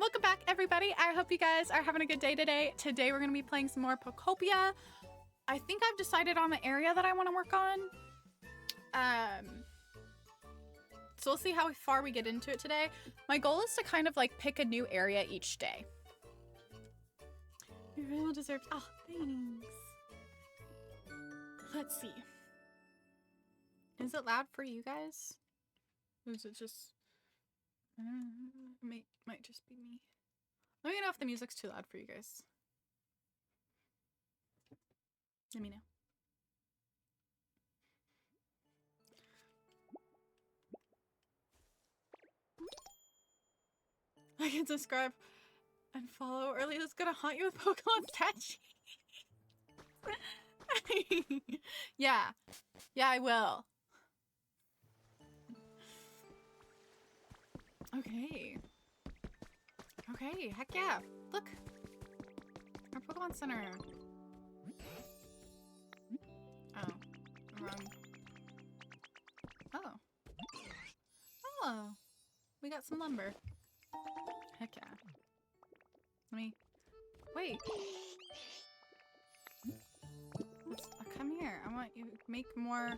Welcome back, everybody. I hope you guys are having a good day today. Today we're going to be playing some more Pokopia. I think I've decided on the area that I want to work on. So we'll see how far we get into it today. My goal is to kind of like pick a new area each day. You really well deserved. Oh, thanks. Let's see. Is it loud for you guys? Or is it just... might just be me. Let me know if the music's too loud for you guys. Let me know. I can subscribe and follow, or Leela's gonna haunt you with Pokemon statue. Yeah. Yeah, I will. Okay. Okay, heck yeah. Look. Our Pokemon Center. Oh. Wrong. Oh. Oh. We got some lumber. Heck yeah. Let me... Wait. Come here. I want you to make more...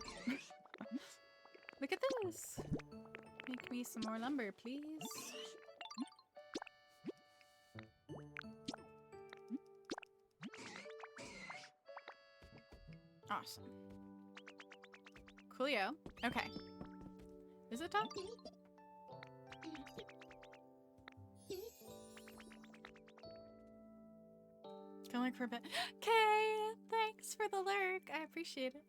Look at this. Make me some more lumber, please. Awesome. Coolio. Okay. Is it done? Can lurk for a bit. Okay, thanks for the lurk. I appreciate it.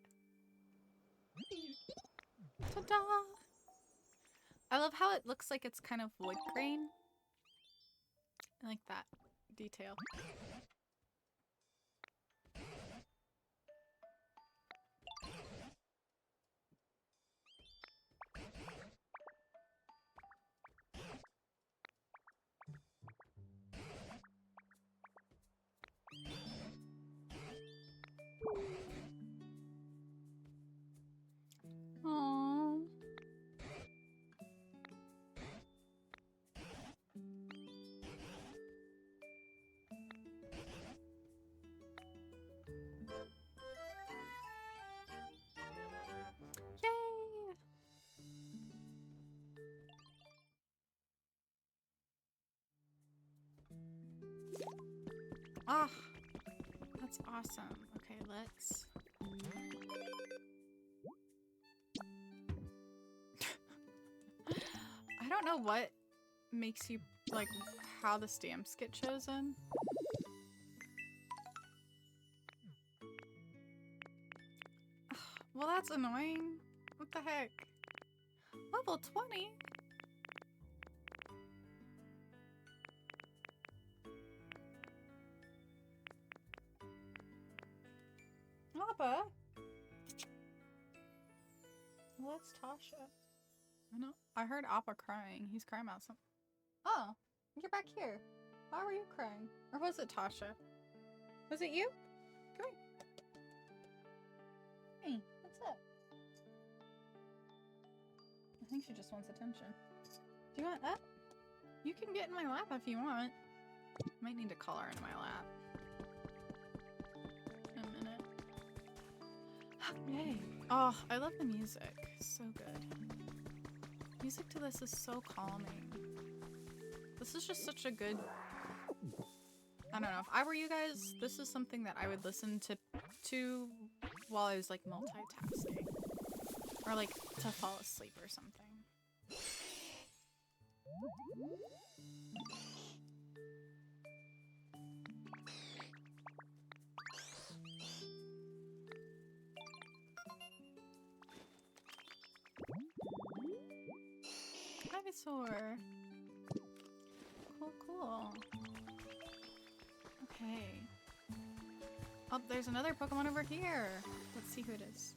Ta-da! I love how it looks like it's kind of wood grain. I like that detail. Aww. Yay! Ah, that's awesome. Okay, let's... I don't know what makes you, like, how the stamps get chosen. Well, that's annoying. What the heck? Level 20? Appa? Well, that's Tasha. I know. I heard Appa crying. He's crying about something. Oh, you're back here. Why were you crying? Or was it Tasha? Was it you? Come here. Hey, what's up? I think she just wants attention. Do you want up? You can get in my lap if you want. Might need to call her in my lap. In a minute. Yay. Oh, I love the music. So good. Music to this is so calming. This is just such a good... I don't know. If I were you guys, this is something that I would listen to while I was like multitasking. Or like to fall asleep or something. Ivysaur. Cool, cool. Okay. Oh, there's another Pokemon over here. Let's see who it is.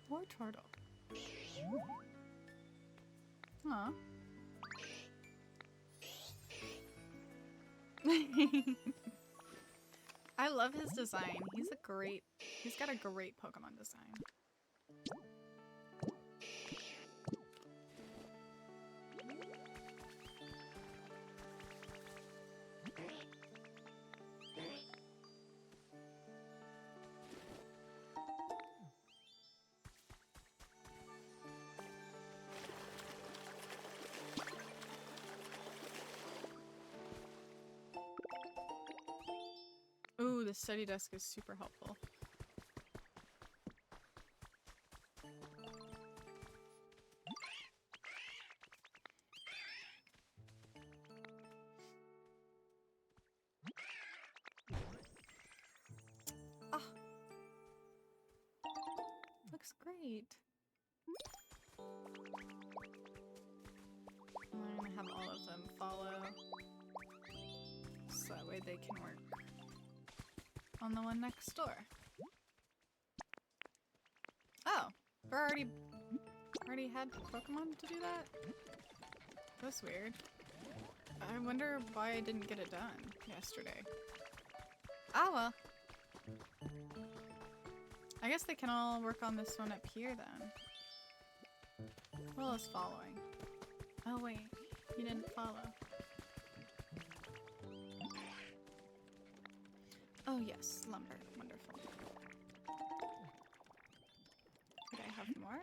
War Turtle. Huh. I love his design. He's got a great Pokemon design. Ooh, the study desk is super helpful. Ah, looks great. I'm gonna have all of them follow, so that way they can work on the one next door. Oh, we already had Pokemon to do that? That's weird. I wonder why I didn't get it done yesterday. Ah well. I guess they can all work on this one up here then. Will is following. Oh wait, he didn't follow. Oh yes, lumber. Wonderful. Could I have more?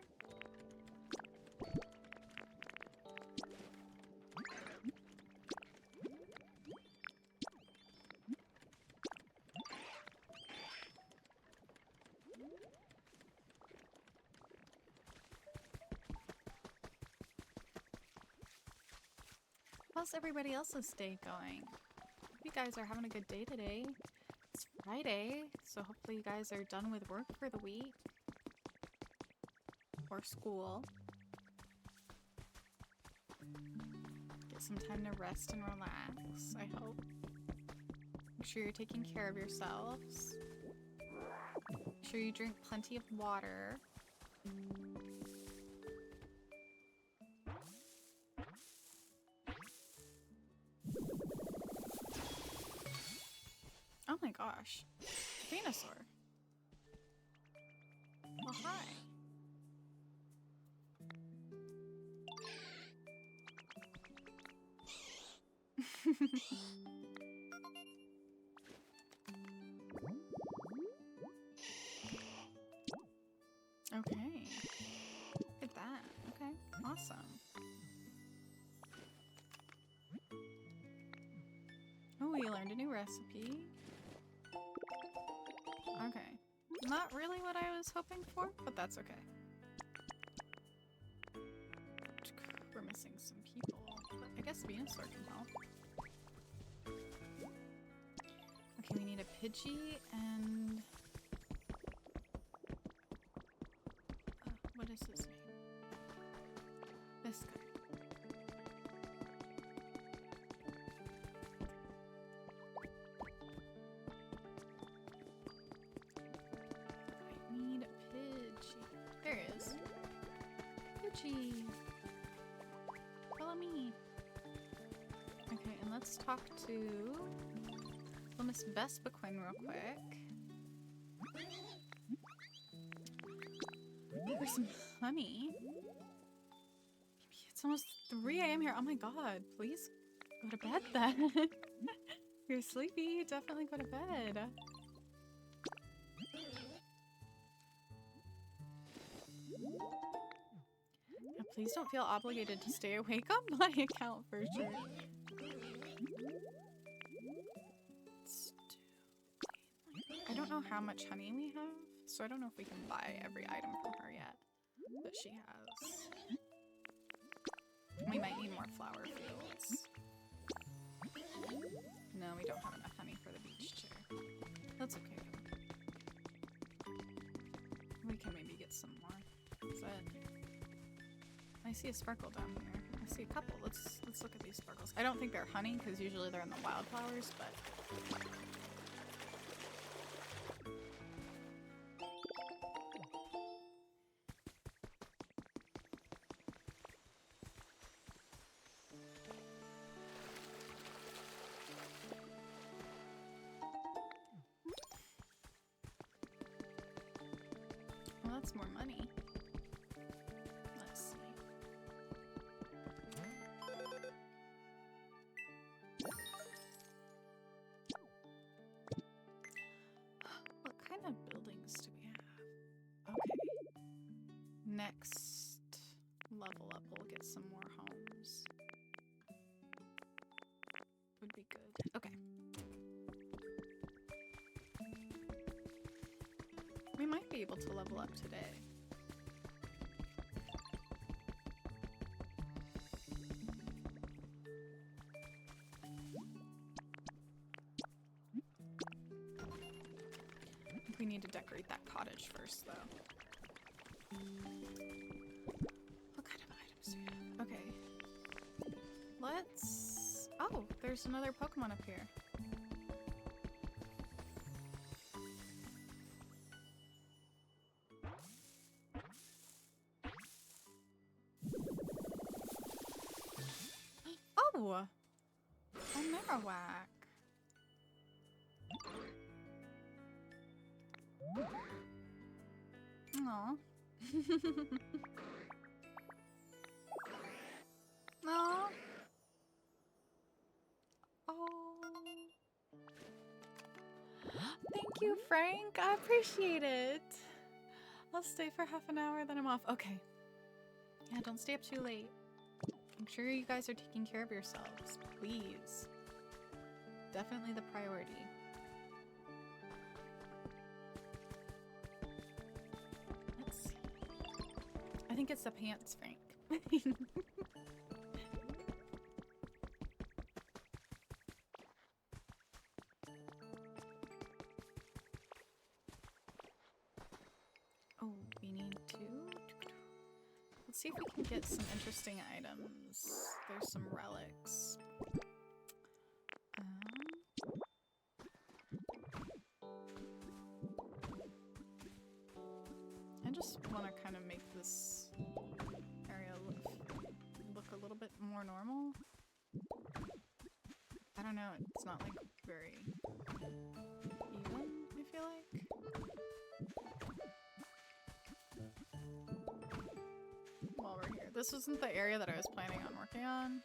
How's everybody else's day going? Hope you guys are having a good day today. It's Friday, so hopefully you guys are done with work for the week. Or school. Get some time to rest and relax, I hope. Make sure you're taking care of yourselves. Make sure you drink plenty of water. Oh my gosh. Venusaur. Well, hi. Okay. Look at that. Okay. Awesome. Oh, we learned a new recipe. Okay. Not really what I was hoping for, but that's okay. We're missing some people, but I guess Venusaur can help. Okay, we need a Pidgey and... what is his name? This guy. I need a Pidgey. There he is. Pidgey. Follow me. Okay, and let's talk to Miss Vespaquin real quick. For some honey. It's almost 3 AM here. Oh my god, please go to bed then. You're sleepy, definitely go to bed. Now, please don't feel obligated to stay awake on my account for sure. I don't know how much honey we have, so I don't know if we can buy every item from her yet that she has. We might need more flower fields. No, we don't have enough honey for the beach chair. That's okay. We can maybe get some more. Is that... I see a sparkle down here. I see a couple. Let's look at these sparkles. I don't think they're honey because usually they're in the wildflowers, but... that's more money. Let's see. What kind of buildings do we have? Okay. Next level up, we'll get some more homes. Would be good. Okay. We might be able to level up today. I think we need to decorate that cottage first, though. What kind of items do we have? Okay. Let's... Oh, there's another Pokemon up here. Oh! A Marowak. Aw. Aw. Oh. Thank you, Frank. I appreciate it. I'll stay for half an hour, then I'm off. Okay. Yeah, don't stay up too late. I'm sure you guys are taking care of yourselves. Please. Definitely the priority. Let's see. I think it's the pants, Frank. Oh, we need to... Let's see if we can get some interesting items. There's some relics. I just want to kind of make this area look a little bit more normal. I don't know, it's not like very even, I feel like. While we're here. This wasn't the area that I was planning on working on.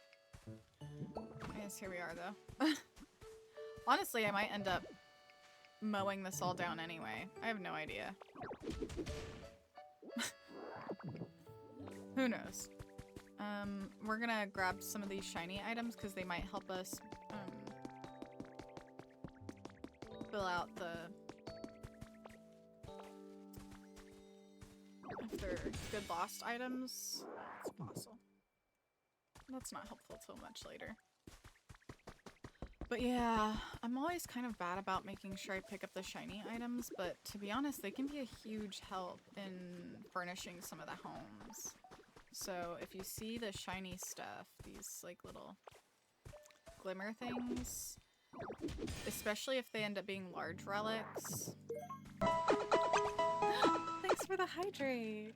I guess here we are though. Honestly, I might end up mowing this all down anyway. I have no idea. Who knows? We're gonna grab some of these shiny items because they might help us fill out the... If they're good lost items. It's fossil. That's not helpful till much later. But yeah, I'm always kind of bad about making sure I pick up the shiny items, but to be honest, they can be a huge help in furnishing some of the homes. So if you see the shiny stuff, these like little glimmer things, especially if they end up being large relics. Thanks for the hydrate.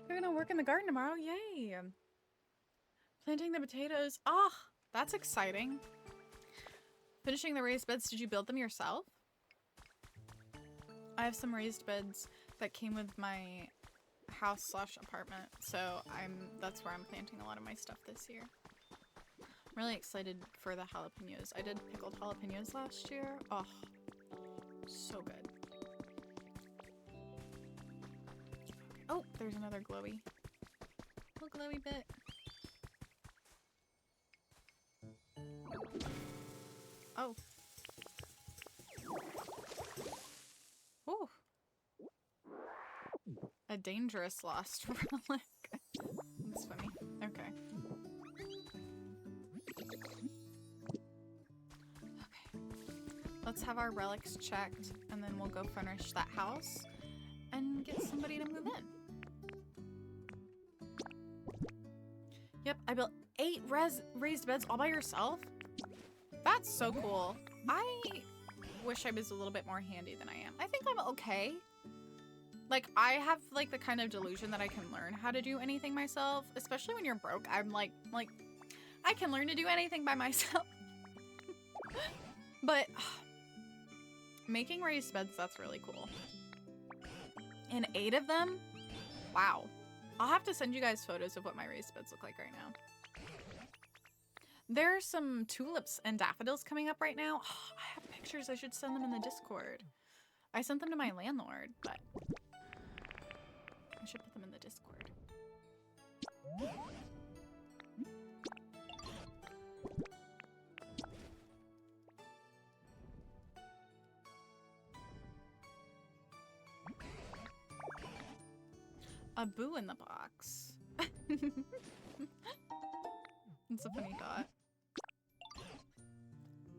You're gonna work in the garden tomorrow? Yay! Planting the potatoes. Ah, that's exciting. Finishing the raised beds. Did you build them yourself? I have some raised beds that came with my house / apartment, so that's where I'm planting a lot of my stuff this year. I'm really excited for the jalapenos. I did pickled jalapenos last year. Oh, so good. Oh, there's another glowy. Little glowy bit. Oh. Ooh. A dangerous lost relic. That's funny. Okay. Okay. Let's have our relics checked, and then we'll go furnish that house and get somebody to move in. Yep, I built 8 raised beds all by yourself. That's so cool. I wish I was a little bit more handy than I am. I think I'm okay. Like, I have, like, the kind of delusion that I can learn how to do anything myself. Especially when you're broke. I'm like, I can learn to do anything by myself. But making raised beds, that's really cool. And 8 of them? Wow. I'll have to send you guys photos of what my raised beds look like right now. There are some tulips and daffodils coming up right now. Oh, I have pictures. I should send them in the Discord. I sent them to my landlord, but I should put them in the Discord. A boo in the box. It's a funny thought.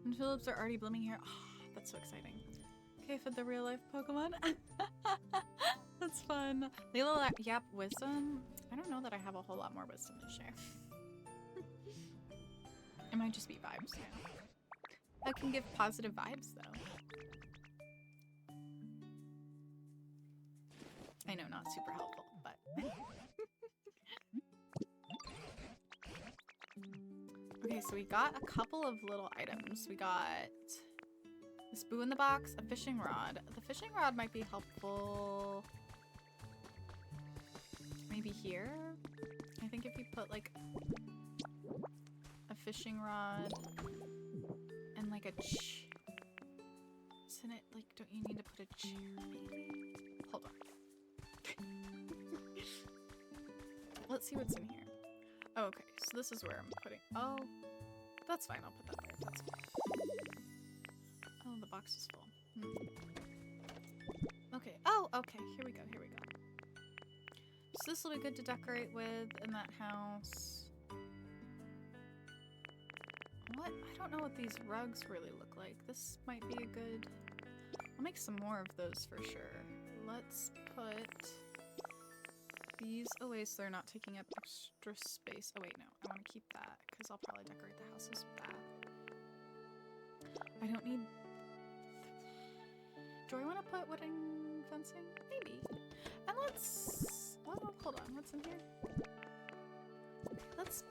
And tulips are already blooming here. Oh, that's so exciting. Okay, for the real life Pokemon. That's fun. Layla, yep, wisdom. I don't know that I have a whole lot more wisdom to share. It might just be vibes now. I can give positive vibes though. I know, not super helpful, but. Okay, so we got a couple of little items. We got this boo in the box, a fishing rod. The fishing rod might be helpful. Maybe here? I think if you put like a fishing rod and like a isn't it like, don't you need to put a chair maybe? Hold on. Let's see what's in here. Oh, okay, so this is where I'm putting. Oh, that's fine. I'll put that there. That's fine. Oh, the box is full. Okay. Oh, okay. Here we go. Here we go. So this will be good to decorate with in that house. What? I don't know what these rugs really look like. This might be a good. I'll make some more of those for sure. Let's put these away so they're not taking up extra space. Oh wait, no. I want to keep that because I'll probably decorate the houses with that. I don't need... Do I want to put wooden fencing? Maybe. And let's... Oh, hold on. What's in here? Let's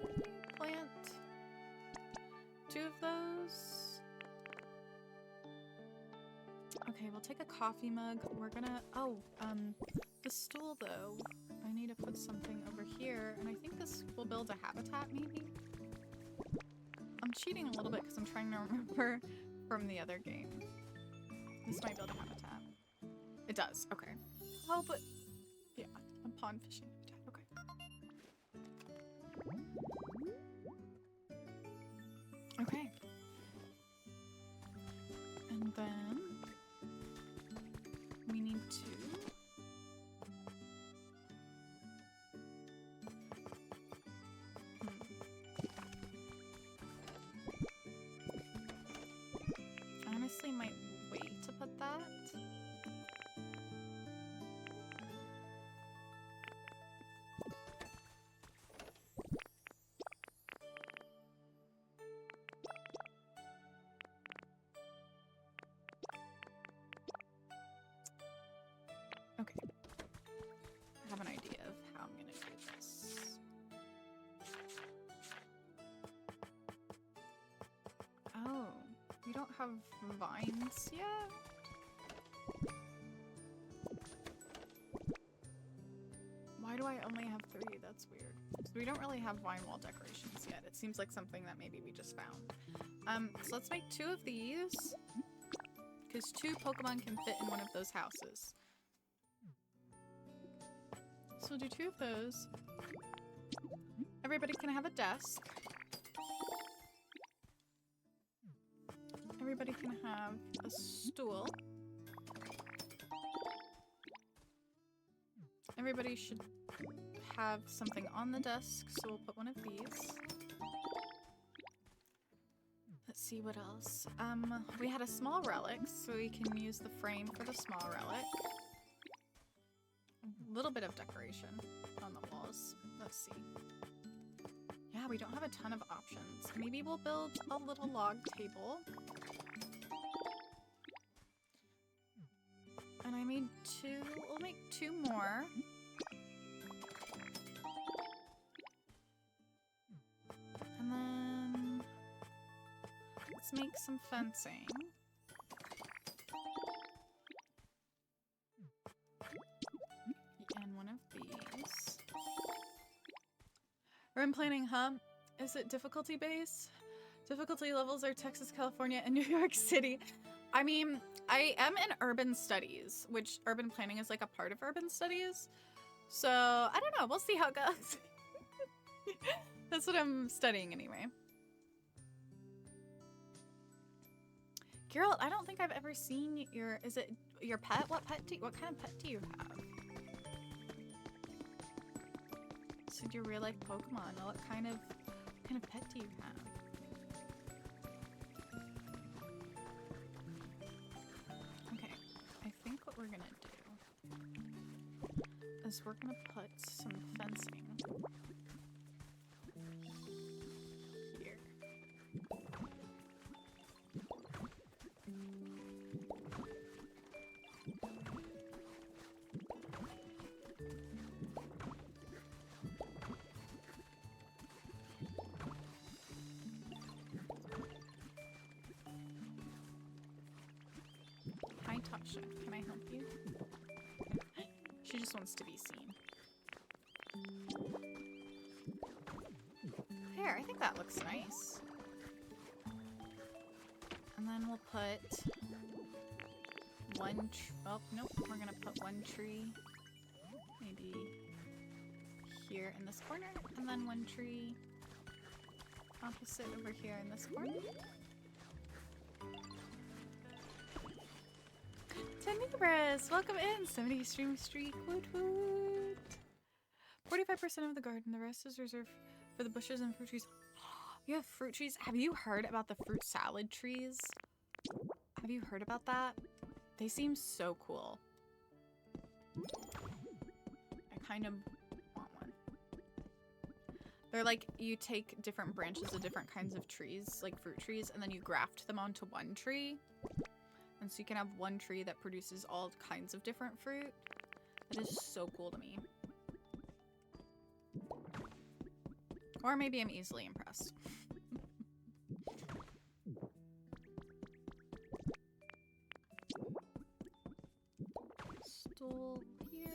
maybe plant 2 of those. Okay, we'll take a coffee mug. We're gonna... Oh, the stool, though, I need to put something over here, and I think this will build a habitat, maybe? I'm cheating a little bit because I'm trying to remember from the other game. This might build a habitat. It does, okay. Oh, but... Yeah, a pond fishing habitat, okay. Okay. And then... we need to... honestly might wait to put that. Okay. I have an idea of how I'm gonna do this. Oh. We don't have vines yet? Why do I only have 3? That's weird. So we don't really have vine wall decorations yet. It seems like something that maybe we just found. So let's make 2 of these. Because 2 Pokemon can fit in one of those houses. So we'll do 2 of those. Everybody can have a desk. Everybody can have a stool. Everybody should have something on the desk, so we'll put one of these. Let's see what else. We had a small relic, so we can use the frame for the small relic. A little bit of decoration on the walls. Let's see. Yeah, we don't have a ton of options. Maybe we'll build a little log table. And I made 2. We'll make 2 more. And then let's make some fencing. Urban planning, huh? Is it difficulty based? Difficulty levels are Texas, California, and New York City. I mean, I am in urban studies, which urban planning is like a part of urban studies. So, I don't know. We'll see how it goes. That's what I'm studying anyway. Geralt, I don't think I've ever seen your... Is it your pet? What kind of pet do you have? So do you really like Pokemon? What kind of pet do you have? Okay, I think what we're gonna do is we're gonna put some fencing here. Hi, Tasha. Can I help you? She just wants to be seen. Here, I think that looks nice. And then we'll put one oh, nope. We're gonna put one tree maybe here in this corner, and then one tree opposite over here in this corner. Tenebris, welcome in. 70 stream streak. Woot woot. 45% of the garden. The rest is reserved for the bushes and fruit trees. You have fruit trees? Have you heard about the fruit salad trees? Have you heard about that? They seem so cool. I kind of want one. They're like, you take different branches of different kinds of trees, like fruit trees, and then you graft them onto one tree. And so you can have one tree that produces all kinds of different fruit. That is so cool to me. Or maybe I'm easily impressed. Stool here.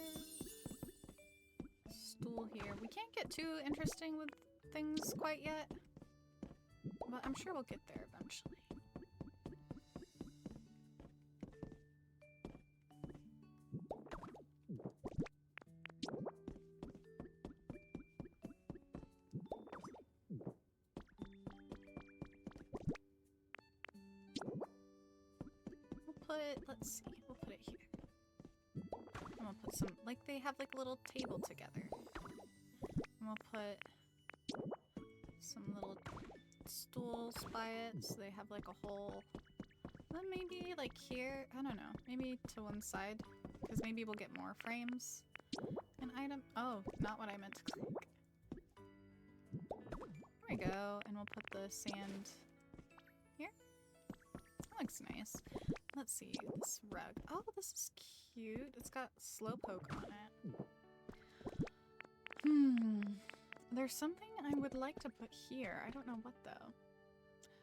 Stool here. We can't get too interesting with things quite yet. But I'm sure we'll get there eventually. Let's see, we'll put it here. I'm gonna put some, like they have like a little table together. And we'll put some little stools by it so they have like a hole. Then maybe like here, I don't know, maybe to one side, because maybe we'll get more frames. An item, oh, not what I meant to click. There we go, and we'll put the sand here. That looks nice. Let's see, this rug. Oh, this is cute. It's got Slowpoke on it. There's something I would like to put here. I don't know what though.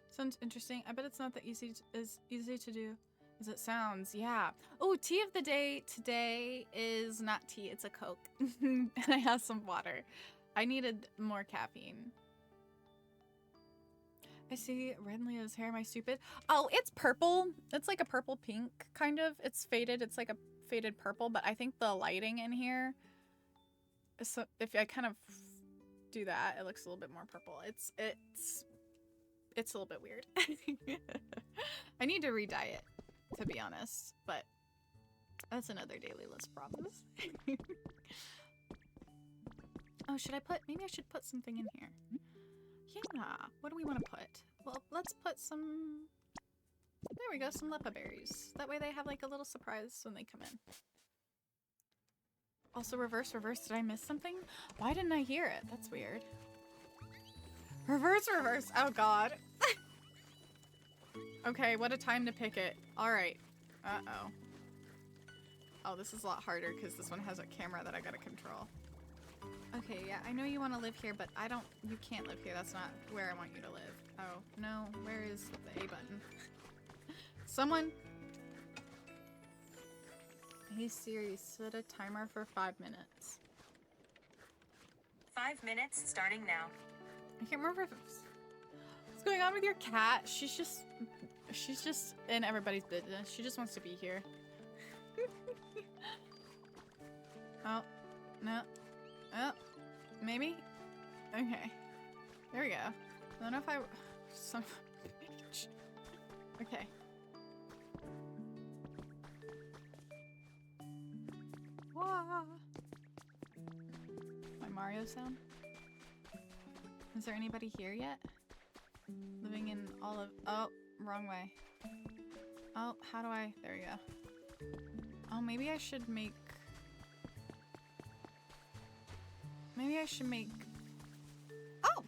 Sounds interesting. I bet it's not that easy to do as it sounds. Yeah. Oh, tea of the day today is not tea. It's a Coke. And I have some water. I needed more caffeine. I see red in Leo's hair. Am I stupid? Oh, it's purple. It's like a purple pink, kind of. It's faded. It's like a faded purple, but I think the lighting in here, so if I kind of do that, it looks a little bit more purple. It's a little bit weird. I need to re-dye it, to be honest, but that's another daily list problems. Oh, should I put, maybe I should put something in here. Yeah, what do we want to put? Well, let's put some, there we go, some lepa berries. That way they have like a little surprise when they come in. Also, reverse, did I miss something? Why didn't I hear it? That's weird. Reverse, oh god. Okay, what a time to pick it. Alright. Uh-oh. Oh, this is a lot harder because this one has a camera that I gotta control. Okay, yeah, I know you want to live here, but you can't live here. That's not where I want you to live. Oh, no, where is the A button? Someone! Hey Siri, set a timer for 5 minutes. 5 minutes starting now. I can't remember if it's... What's going on with your cat? She's just in everybody's business. She just wants to be here. Oh, no. Oh, maybe? Okay. There we go. I don't know if I... Son of a bitch. Okay. Wah. My Mario sound? Is there anybody here yet? Living in all of... Oh, wrong way. Oh, how do I... There we go. Oh, maybe I should make... Maybe I should make... Oh!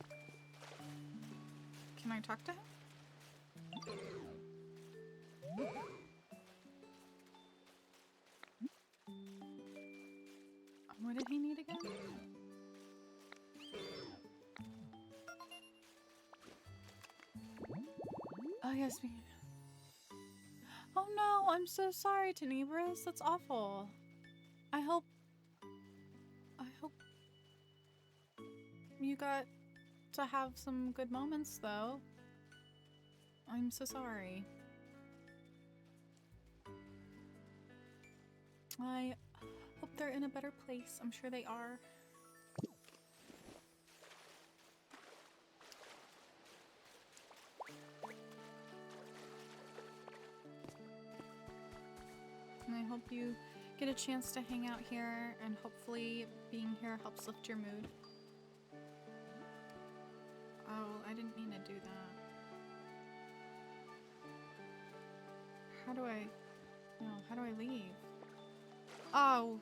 Can I talk to him? What did he need again? Oh, yes, we... Oh no, I'm so sorry, Tenebris. That's awful. I hope you got to have some good moments, though. I'm so sorry. I hope they're in a better place. I'm sure they are. And I hope you get a chance to hang out here, and hopefully being here helps lift your mood. Oh, I didn't mean to do that. How do I... No, how do I leave? Oh.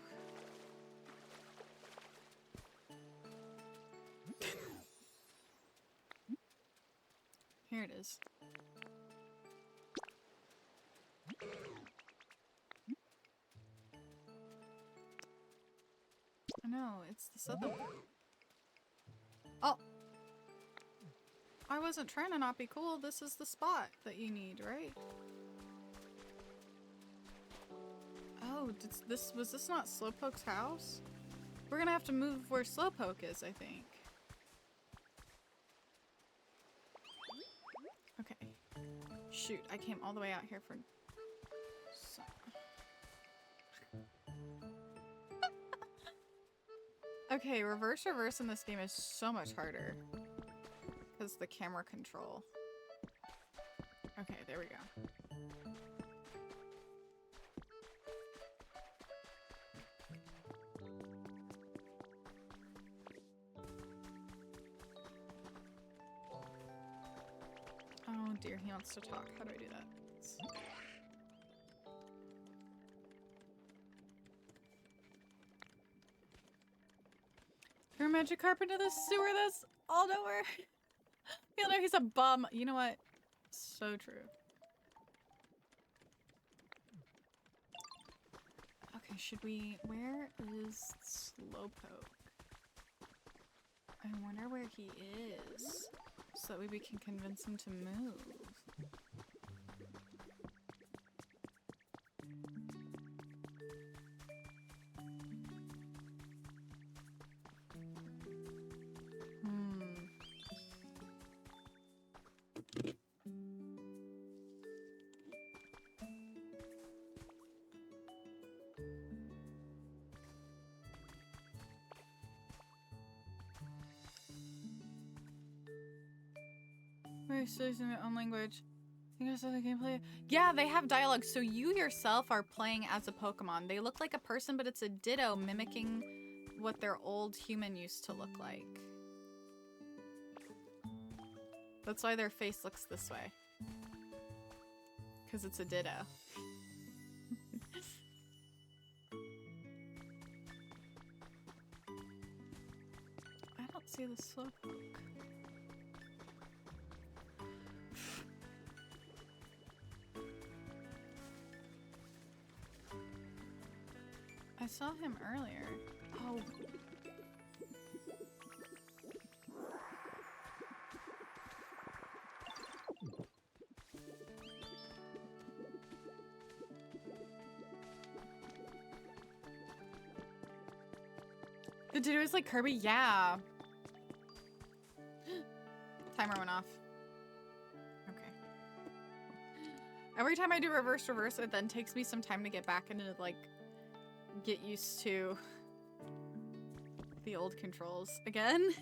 Here it is. I know, it's this other one. Oh! I wasn't trying to not be cool. This is the spot that you need, right? Oh, was this not Slowpoke's house? We're gonna have to move where Slowpoke is, I think. Okay. Shoot, I came all the way out here for... So... Okay, reverse in this game is so much harder. Because the camera control. Okay, there we go. Oh dear, he wants to talk. How do I do that? Throw magic carpet into the sewer that's all nowhere. You know he's a bum. You know what? So true. Okay, should we... Where is Slowpoke? I wonder where he is. So that way we can convince him to move. In their own language. I think I saw the gameplay. Yeah, they have dialogue, so you yourself are playing as a Pokemon. They look like a person, but it's a ditto mimicking what their old human used to look like. That's why their face looks this way. Because it's a ditto. I don't see the Slowpoke. I saw him earlier. Oh. The dude was like Kirby? Yeah. Timer went off. Okay. Every time I do reverse, it then takes me some time to get back into, like, get used to the old controls again.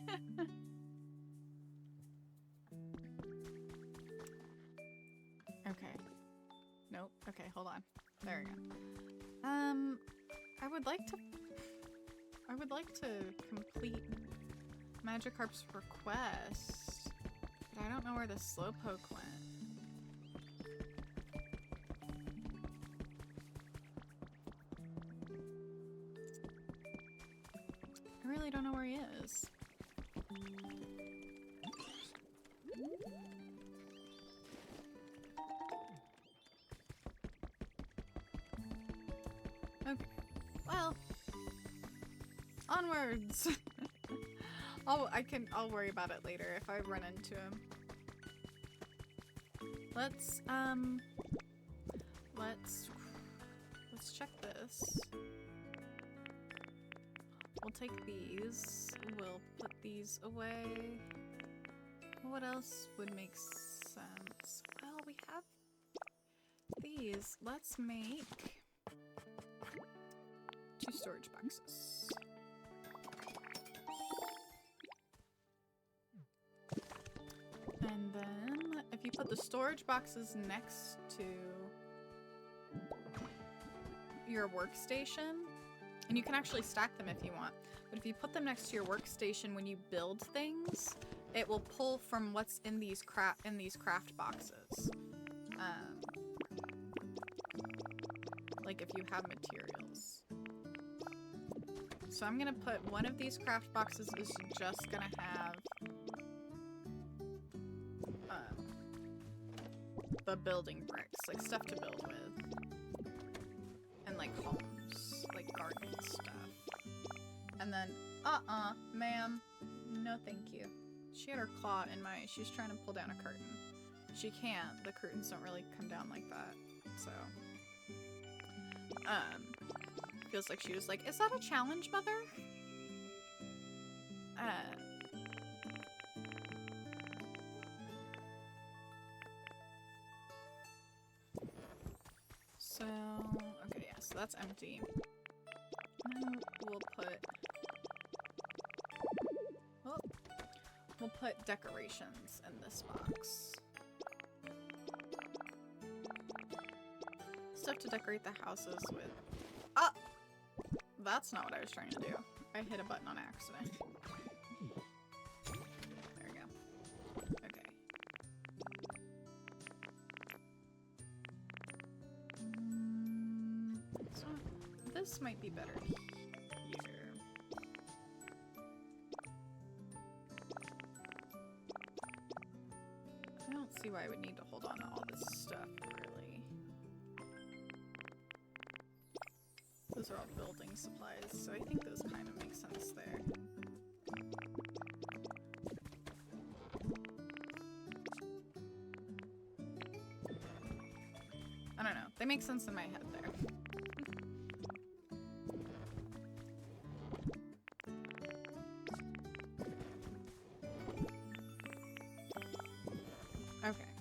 Okay. Nope. Okay, hold on. There we go. I would like to complete Magikarp's request, but I don't know where the Slowpoke went. I really don't know where he is. Okay. Well, onwards. I'll worry about it later if I run into him. Let's check this. We'll take these. We'll put these away. What else would make sense? Well, we have these. Let's make 2 storage boxes. And then if you put the storage boxes next to your workstation, and you can actually stack them if you want, but if you put them next to your workstation when you build things, it will pull from what's in these craft boxes. Like if you have materials. So I'm gonna put one of these craft boxes is just gonna have the building bricks, like stuff to build with, and like homes, like garden stuff. And then, ma'am, no thank you. She had her claw in my, she's trying to pull down a curtain. She can't, the curtains don't really come down like that, so. Feels like she was like, is that a challenge, mother? So, okay, yeah, so that's empty. Now we'll put decorations in this box. Stuff to decorate the houses with. Ah! That's not what I was trying to do. I hit a button on accident. There we go. Okay. So, this might be better here. I don't see why I would need to hold on to all this stuff, really. Those are all building supplies, so I think those kind of make sense there. I don't know. They make sense in my head there. Okay.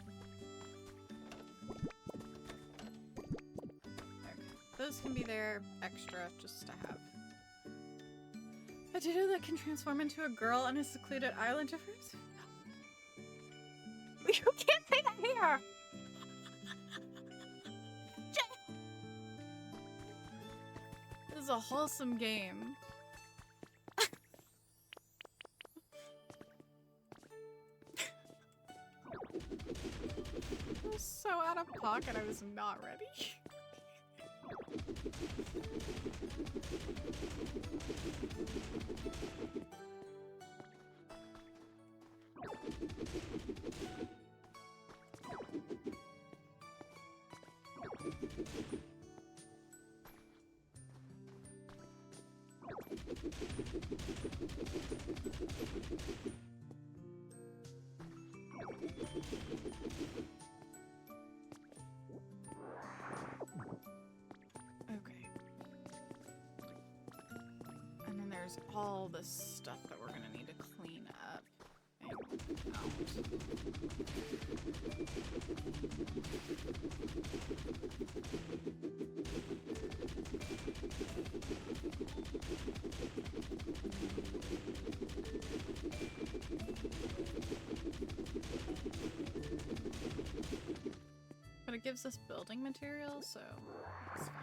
Those can be there extra just to have. A Ditto that can transform into a girl on a secluded island of hers? No. You can't say that here! This is a wholesome game. I was so out of pocket, I was not ready. Okay. And then there's all this stuff that we're gonna need to clean up. And, But it gives us building materials, so it's fine.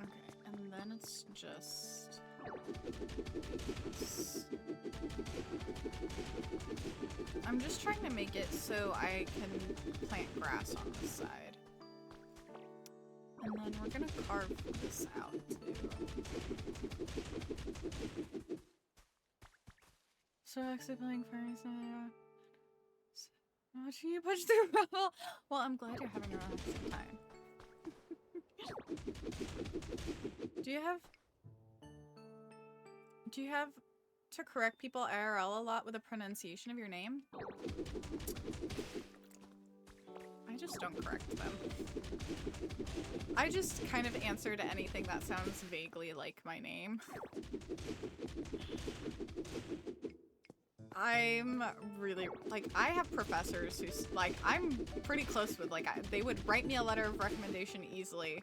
Okay, and then it's just... I'm just trying to make it so I can plant grass on this side. And then we're gonna carve this out too. So actually playing furries now. Watching you push through Rebel. Well, I'm glad you're having a relaxing time. Do you have to correct people IRL a lot with the pronunciation of your name? I just don't correct them. I just kind of answer to anything that sounds vaguely like my name. I'm really, like, I have professors who, like, I'm pretty close with, like, they would write me a letter of recommendation easily,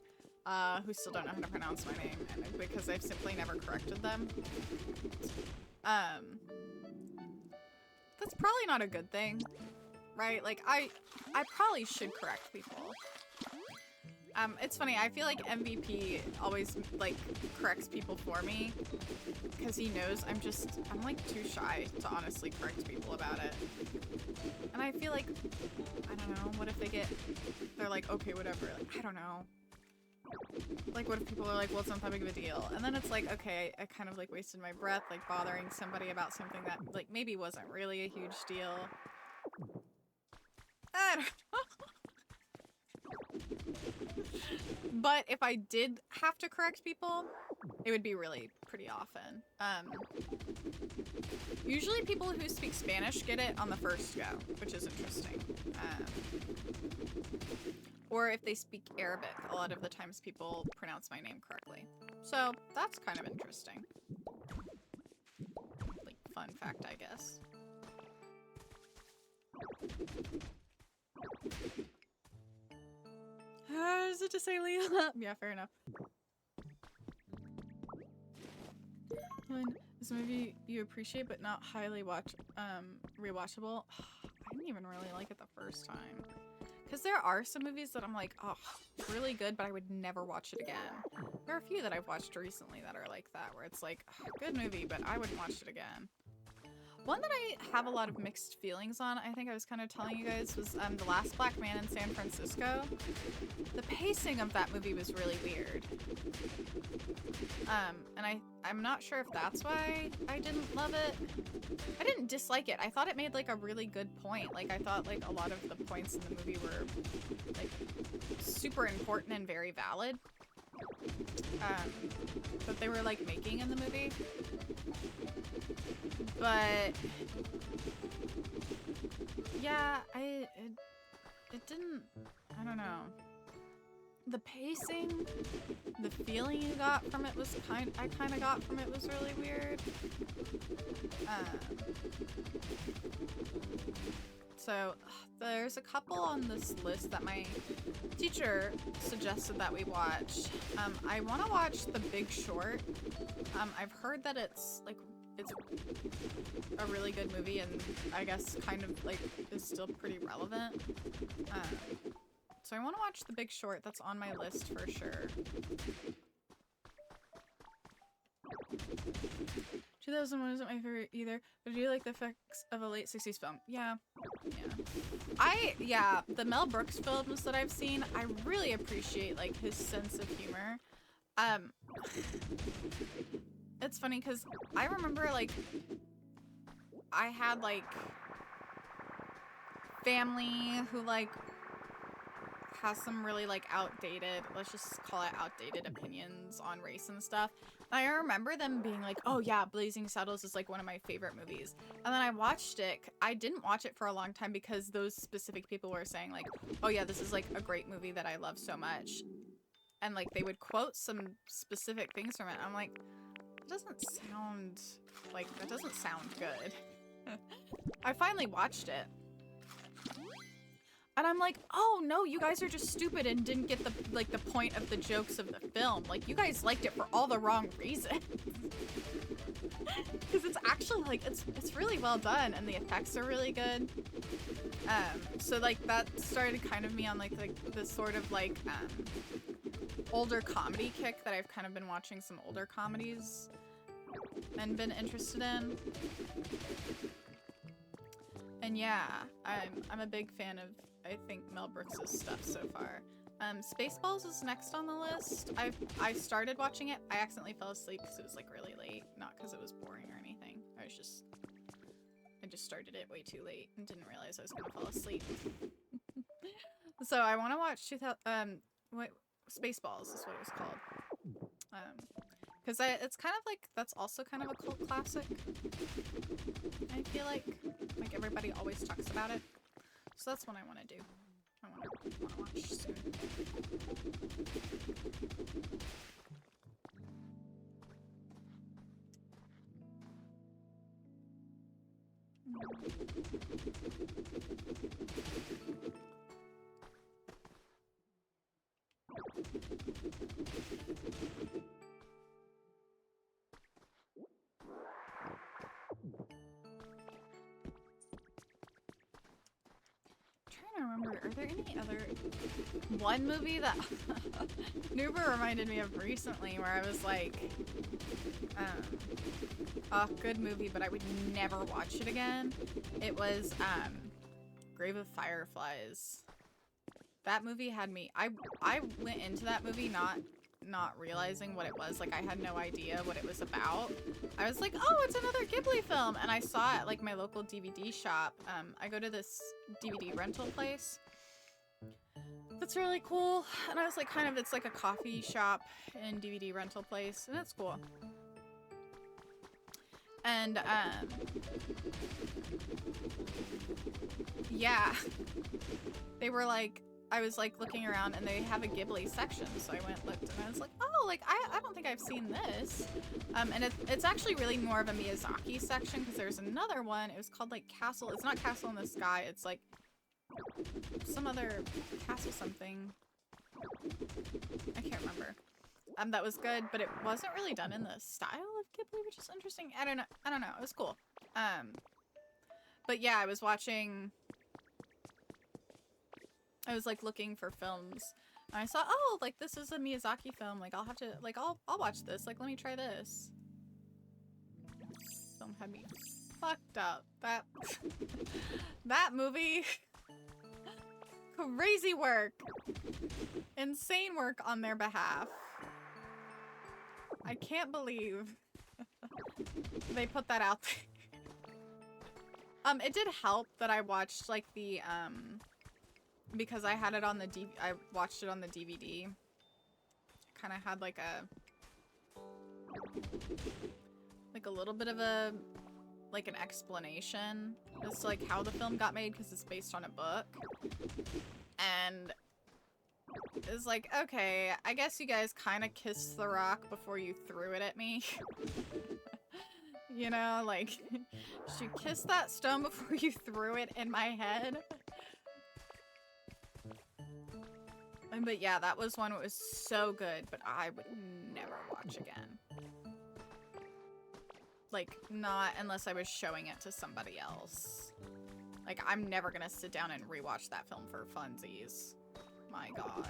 who still don't know how to pronounce my name, and because I've simply never corrected them. That's probably not a good thing, right? Like, I probably should correct people. It's funny, I feel like MVP always, like, corrects people for me, because he knows I'm like, too shy to honestly correct people about it. And I feel like, I don't know, what if they're like, okay, whatever, like, I don't know. Like, what if people are like, well, it's not that big of a deal? And then it's like, okay, I kind of, like, wasted my breath, like, bothering somebody about something that, like, maybe wasn't really a huge deal. I don't know. But if I did have to correct people, it would be really pretty often. Usually people who speak Spanish get it on the first go, which is interesting. Or if they speak Arabic, a lot of the times people pronounce my name correctly. So that's kind of interesting. Like, fun fact, I guess. Is it to say Leah? Yeah, fair enough. When is a movie you appreciate but not highly rewatchable? I didn't even really like it the first time. Because there are some movies that I'm like, oh, really good, but I would never watch it again. There are a few that I've watched recently that are like that, where it's like, oh, good movie, but I wouldn't watch it again. One that I have a lot of mixed feelings on, I think I was kind of telling you guys, was The Last Black Man in San Francisco. The pacing of that movie was really weird. And I'm not sure if that's why I didn't love it. I didn't dislike it. I thought it made, like, a really good point. Like, I thought, like, a lot of the points in the movie were, like, super important and very valid. That they were, like, making in the movie. But yeah, it didn't, I don't know. The pacing, the feeling you got from it was I kind of got from it was really weird. So there's a couple on this list that my teacher suggested that we watch. I want to watch The Big Short. I've heard that it's, like, it's a really good movie and I guess kind of like is still pretty relevant. So I want to watch The Big Short. That's on my list for sure. 2001 isn't my favorite either, but I do like the effects of a late 60s film. Yeah. Yeah. The Mel Brooks films that I've seen, I really appreciate like his sense of humor. It's funny because I remember like I had like family who like has some really like outdated, let's just call it outdated opinions on race and stuff. And I remember them being like, oh yeah, Blazing Saddles is like one of my favorite movies. And then I watched it. I didn't watch it for a long time because those specific people were saying like, oh yeah, this is like a great movie that I love so much. And like they would quote some specific things from it. I'm like, that doesn't sound good. I finally watched it. And I'm like, oh no, you guys are just stupid and didn't get the point of the jokes of the film. Like, you guys liked it for all the wrong reasons. Because it's actually like, it's really well done and the effects are really good. So like that started kind of me on like this sort of like older comedy kick that I've kind of been watching some older comedies and been interested in. And yeah, I'm a big fan of, I think, Mel Brooks' stuff so far. Spaceballs is next on the list. I started watching it. I accidentally fell asleep because it was like really late, not because it was boring or anything. I just started it way too late and didn't realize I was gonna fall asleep. So I want to watch Spaceballs is what it was called. Because it's kind of like, that's also kind of a cult classic. I feel like everybody always talks about it. So that's what I want to do. I want to watch soon. Trying to remember, are there any other one movie that Nuba reminded me of recently where I was like, a good movie, but I would never watch it again. It was Grave of Fireflies. That movie had me, I went into that movie not realizing what it was. Like, I had no idea what it was about. I was like, oh, it's another Ghibli film. And I saw it at, like, my local DVD shop. I go to this DVD rental place. That's really cool. And I was like, it's like a coffee shop and DVD rental place. And it's cool. And, yeah. They were like, I was like looking around and they have a Ghibli section, so I went looked and I was like, oh, like I don't think I've seen this. And it's actually really more of a Miyazaki section because there's another one. It was called like Castle. It's not Castle in the Sky. It's like some other castle something. I can't remember. That was good, but it wasn't really done in the style of Ghibli, which is interesting. I don't know. It was cool. But yeah, I was like looking for films and I saw, oh, like this is a Miyazaki film. Like I'll have to, like, I'll watch this. Like, let me try this. Film had me fucked up. That movie, crazy work, insane work on their behalf. I can't believe they put that out there. It did help that I watched like the, because I had it on the I watched it on the DVD. Kind of had like a little bit of an explanation as to like how the film got made because it's based on a book. And it's like, okay, I guess you guys kind of kissed the rock before you threw it at me. You know, like, you kissed that stone before you threw it in my head. But yeah, that was one that was so good, but I would never watch again. like, not unless I was showing it to somebody else. Like, I'm never gonna sit down and rewatch that film for funsies. My god.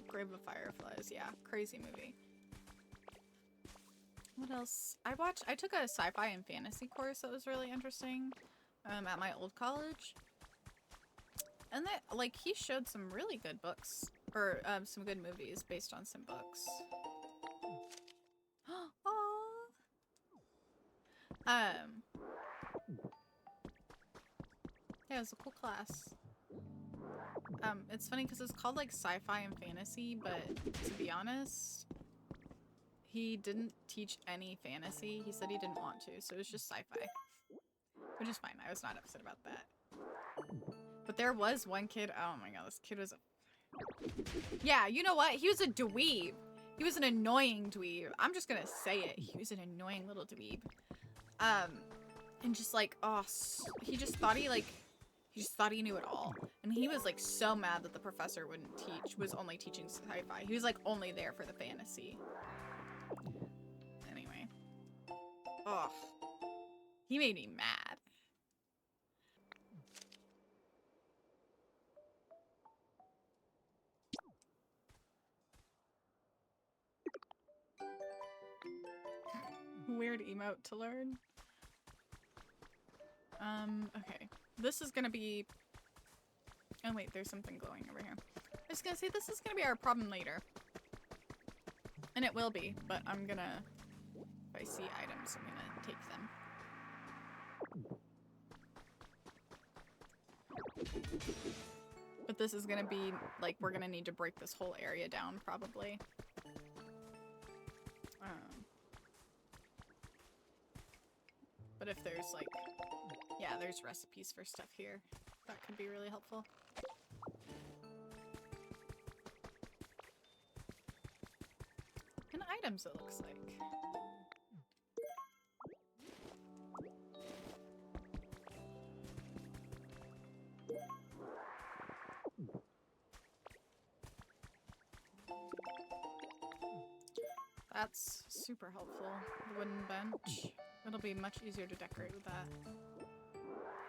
Grave of Fireflies, yeah. Crazy movie. What else? I took a sci-fi and fantasy course that was really interesting at my old college. And that, like, he showed some really good books, or some good movies based on some books. Yeah, it was a cool class. It's funny because it's called like sci-fi and fantasy, but to be honest, he didn't teach any fantasy. He said he didn't want to, so it was just sci-fi. Which is fine. I was not upset about that. But there was one kid, oh my god, this kid was a... Yeah, you know what? He was a dweeb. He was an annoying dweeb. I'm just gonna say it. He was an annoying little dweeb. And just like, oh, he just thought he knew it all. And he was like so mad that the professor was only teaching sci-fi. He was like only there for the fantasy. Anyway. Ugh. He made me mad. Weird emote to learn. Okay. This is gonna be... Oh wait, there's something glowing over here. I was gonna say, this is gonna be our problem later. And it will be, but I'm gonna... If I see items, I'm gonna take them. But this is gonna be, like, we're gonna need to break this whole area down, probably. But if there's, like... Yeah, there's recipes for stuff here. That could be really helpful. And items, it looks like. That's super helpful. The wooden bench. It'll be much easier to decorate with that.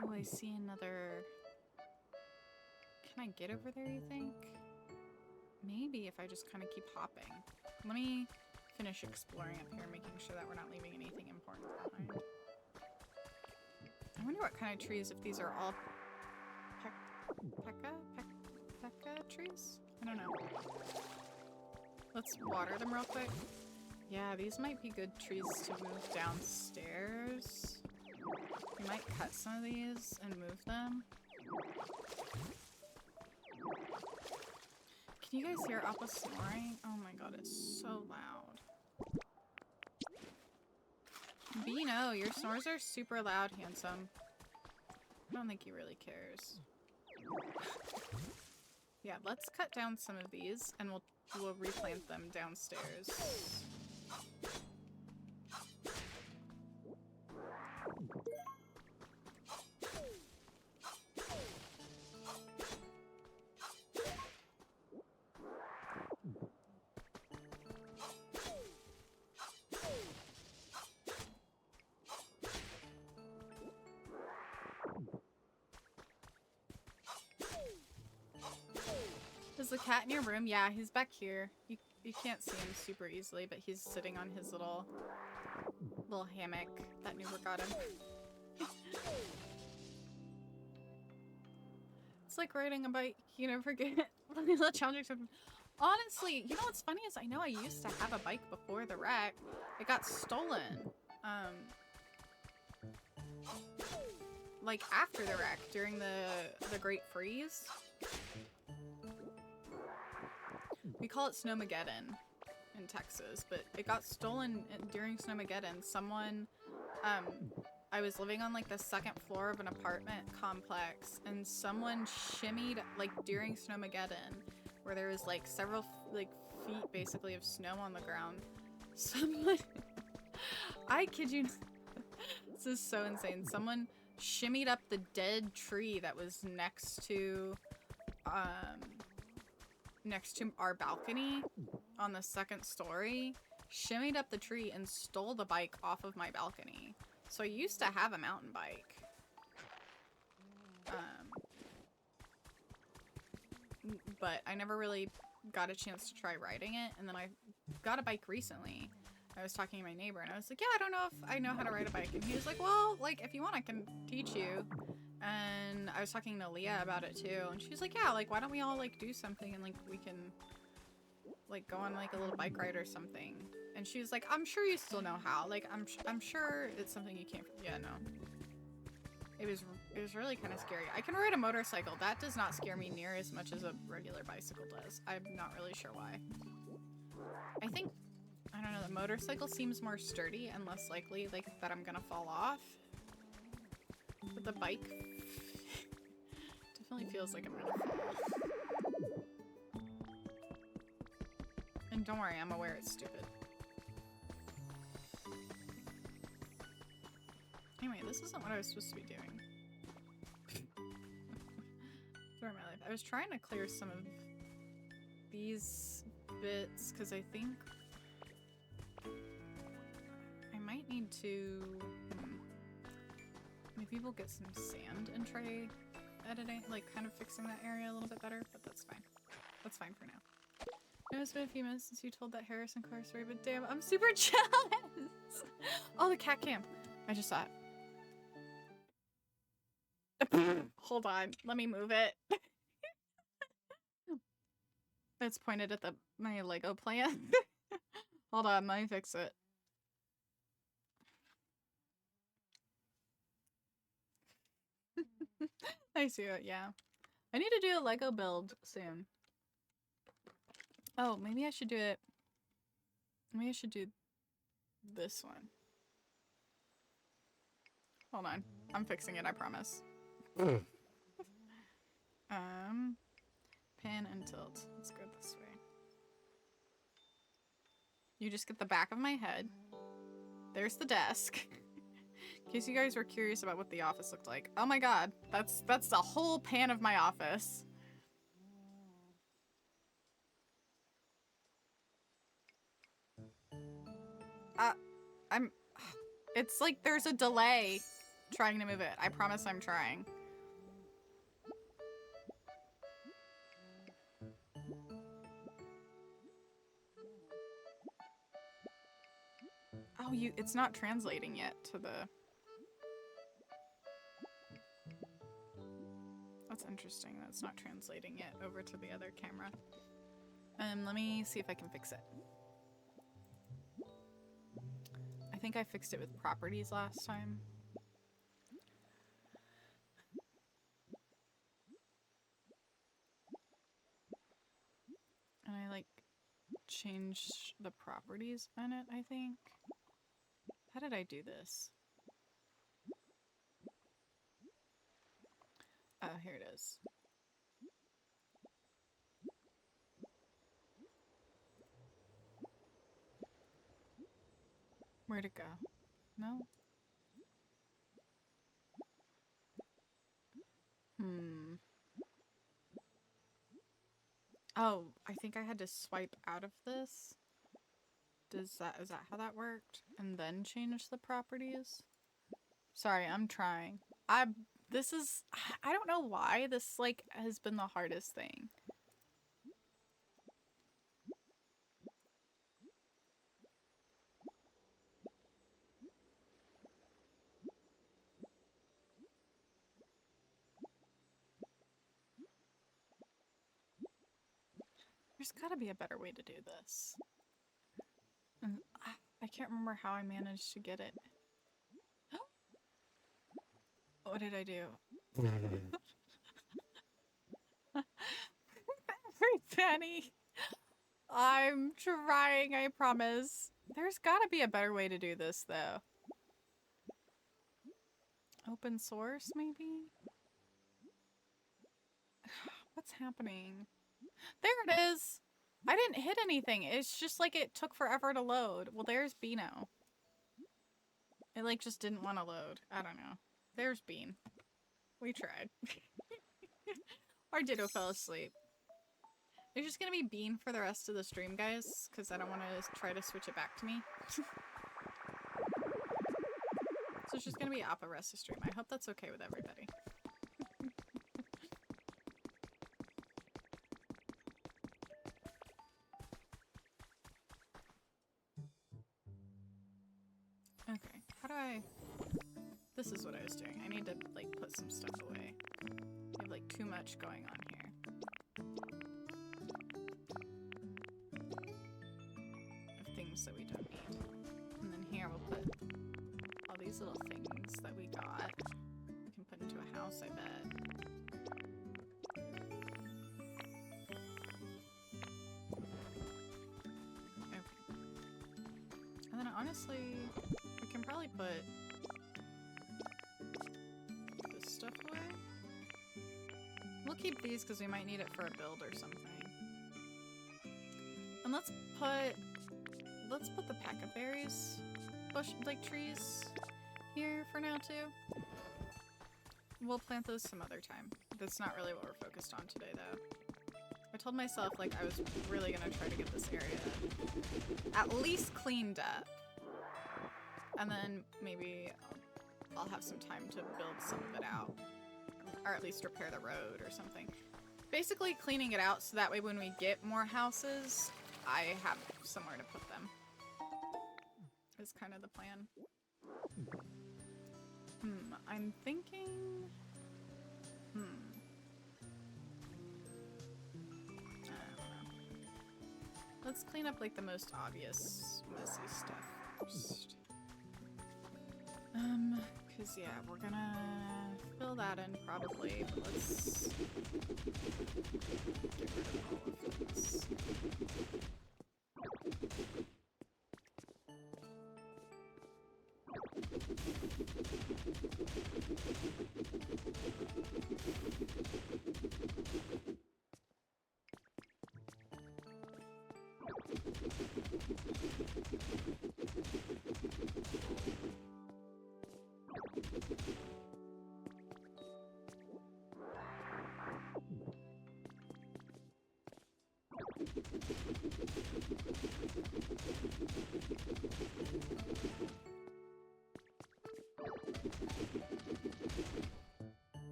Oh, I see another... Can I get over there, you think? Maybe if I just kind of keep hopping. Let me finish exploring up here, making sure that we're not leaving anything important behind. I wonder what kind of trees, if these are all Pekka trees? I don't know. Let's water them real quick. Yeah, these might be good trees to move downstairs. We might cut some of these and move them. Can you guys hear Appa snoring? Oh my god, it's so loud. Beano, your snores are super loud, handsome. I don't think he really cares. Yeah, let's cut down some of these and we'll replant them downstairs. Is the cat in your room? Yeah, he's back here. You can't see him super easily, but he's sitting on his little hammock that Newbert got him. It's like riding a bike. You never forget. Honestly, you know what's funny is I know I used to have a bike before the wreck. It got stolen. Like after the wreck, during the Great Freeze. We call it Snowmageddon in Texas, but it got stolen during Snowmageddon. Someone, I was living on like the second floor of an apartment complex, and someone shimmied, like during Snowmageddon, where there was like several like feet basically of snow on the ground. Someone, I kid you not, this is so insane. Someone shimmied up the dead tree that was next to, next to our balcony on the second story shimmied up the tree and stole the bike off of my balcony. So I used to have a mountain bike. But I never really got a chance to try riding it, and then I got a bike recently. I was talking to my neighbor, and I was like, yeah, I don't know if I know how to ride a bike. And he was like, well, like, if you want, I can teach you. And I was talking to Leah about it, too. And she was like, yeah, like, why don't we all, like, do something, and, like, we can, like, go on, like, a little bike ride or something. And she was like, I'm sure you still know how. Like, I'm sure it's something you can't... Yeah, no. It was really kind of scary. I can ride a motorcycle. That does not scare me near as much as a regular bicycle does. I'm not really sure why. I think... I don't know, the motorcycle seems more sturdy and less likely, like, that I'm gonna fall off. But the bike definitely feels like I'm gonna fall. And don't worry, I'm aware it's stupid. Anyway, this isn't what I was supposed to be doing. Story of my life. I was trying to clear some of these bits, because I think I might need to maybe we'll get some sand and try editing, like kind of fixing that area a little bit better, but that's fine. That's fine for now. I know it's been a few minutes since you told that Harrison car story, but damn, I'm super jealous! Oh, the cat cam! I just saw it. Hold on, let me move it. It's pointed at my Lego plant. Hold on, let me fix it. I see it, yeah. I need to do a Lego build soon. Oh, maybe I should do it. Maybe I should do this one. Hold on. I'm fixing it, I promise. Pin and tilt. Let's go this way. You just get the back of my head. There's the desk. In case you guys were curious about what the office looked like. Oh my god, that's the whole pan of my office. It's like there's a delay trying to move it. I promise I'm trying. Oh, it's not translating yet to the... That's interesting. That's not translating yet over to the other camera. Let me see if I can fix it. I think I fixed it with properties last time. And I, like, changed the properties on it, I think. How did I do this? Oh, here it is. Where'd it go? No? Oh, I think I had to swipe out of this. Is that how that worked? And then change the properties? Sorry, I'm trying. I don't know why this, like, has been the hardest thing. There's gotta be a better way to do this. And I can't remember how I managed to get it. What did I do? Every penny. I'm trying, I promise. There's gotta be a better way to do this, though. Open source, maybe? What's happening? There it is! I didn't hit anything. It's just like it took forever to load. Well, there's Beano. It, like, just didn't want to load. I don't know. There's Bean. We tried. Our Ditto fell asleep. It's just gonna be Bean for the rest of the stream, guys, because I don't want to try to switch it back to me. So it's just gonna be Appa rest of stream. I hope that's okay with everybody. Okay, how do I... This is what I was doing. I need to, like, put some stuff away. I have, like, too much going on here. Of things that we don't need. And then here we'll put all these little things that we got. We can put into a house, I bet. Okay. And then honestly, we can probably put this stuff away. We'll keep these because we might need it for a build or something. And let's put the packaberries bush, like, trees here for now too. We'll plant those some other time. That's not really what we're focused on today though. I told myself, like, I was really gonna try to get this area at least cleaned up. And then maybe I'll have some time to build some of it out. Or at least repair the road or something. Basically cleaning it out so that way when we get more houses, I have somewhere to put them. Is kind of the plan. I'm thinking... I don't know. Let's clean up, like, the most obvious messy stuff first. Cause yeah, we're gonna fill that in probably, but let's get rid of all of this.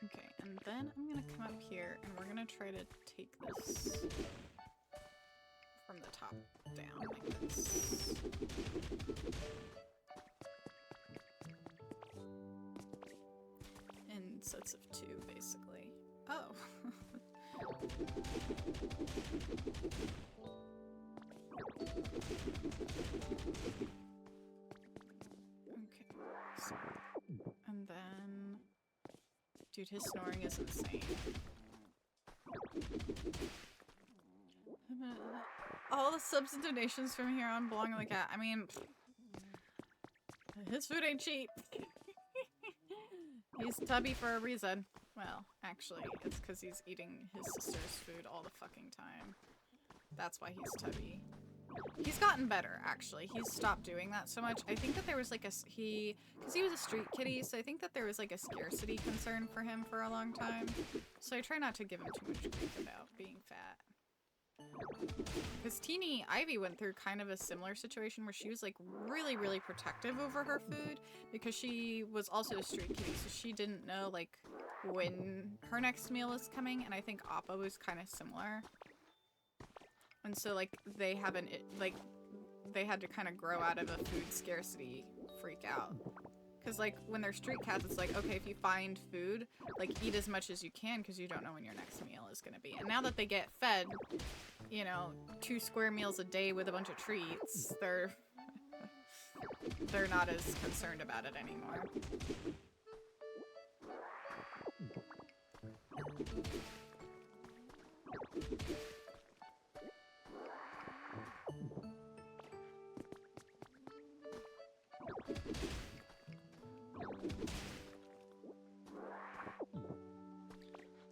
Okay, and then I'm gonna come up here and we're gonna try to take this from the top down like this. In sets of 2, basically. Oh! Okay, so, and then... Dude, his snoring is insane. All the subs and donations from here on belong to the cat. I mean, his food ain't cheap. He's tubby for a reason. Well, actually, it's because he's eating his sister's food all the fucking time. That's why he's tubby. He's gotten better, actually. He's stopped doing that so much. I think that there was like because he was a street kitty, so I think that there was like a scarcity concern for him for a long time. So I try not to give him too much grief about being fat. Because teeny Ivy went through kind of a similar situation where she was like really, really protective over her food because she was also a street kitty, so she didn't know like when her next meal was coming, and I think Appa was kind of similar. And so like they haven't, like they had to kind of grow out of a food scarcity freak out. Because like when they're street cats, it's like, okay, if you find food, like eat as much as you can because you don't know when your next meal is going to be. And now that they get fed, you know, 2 square meals a day with a bunch of treats, they're not as concerned about it anymore.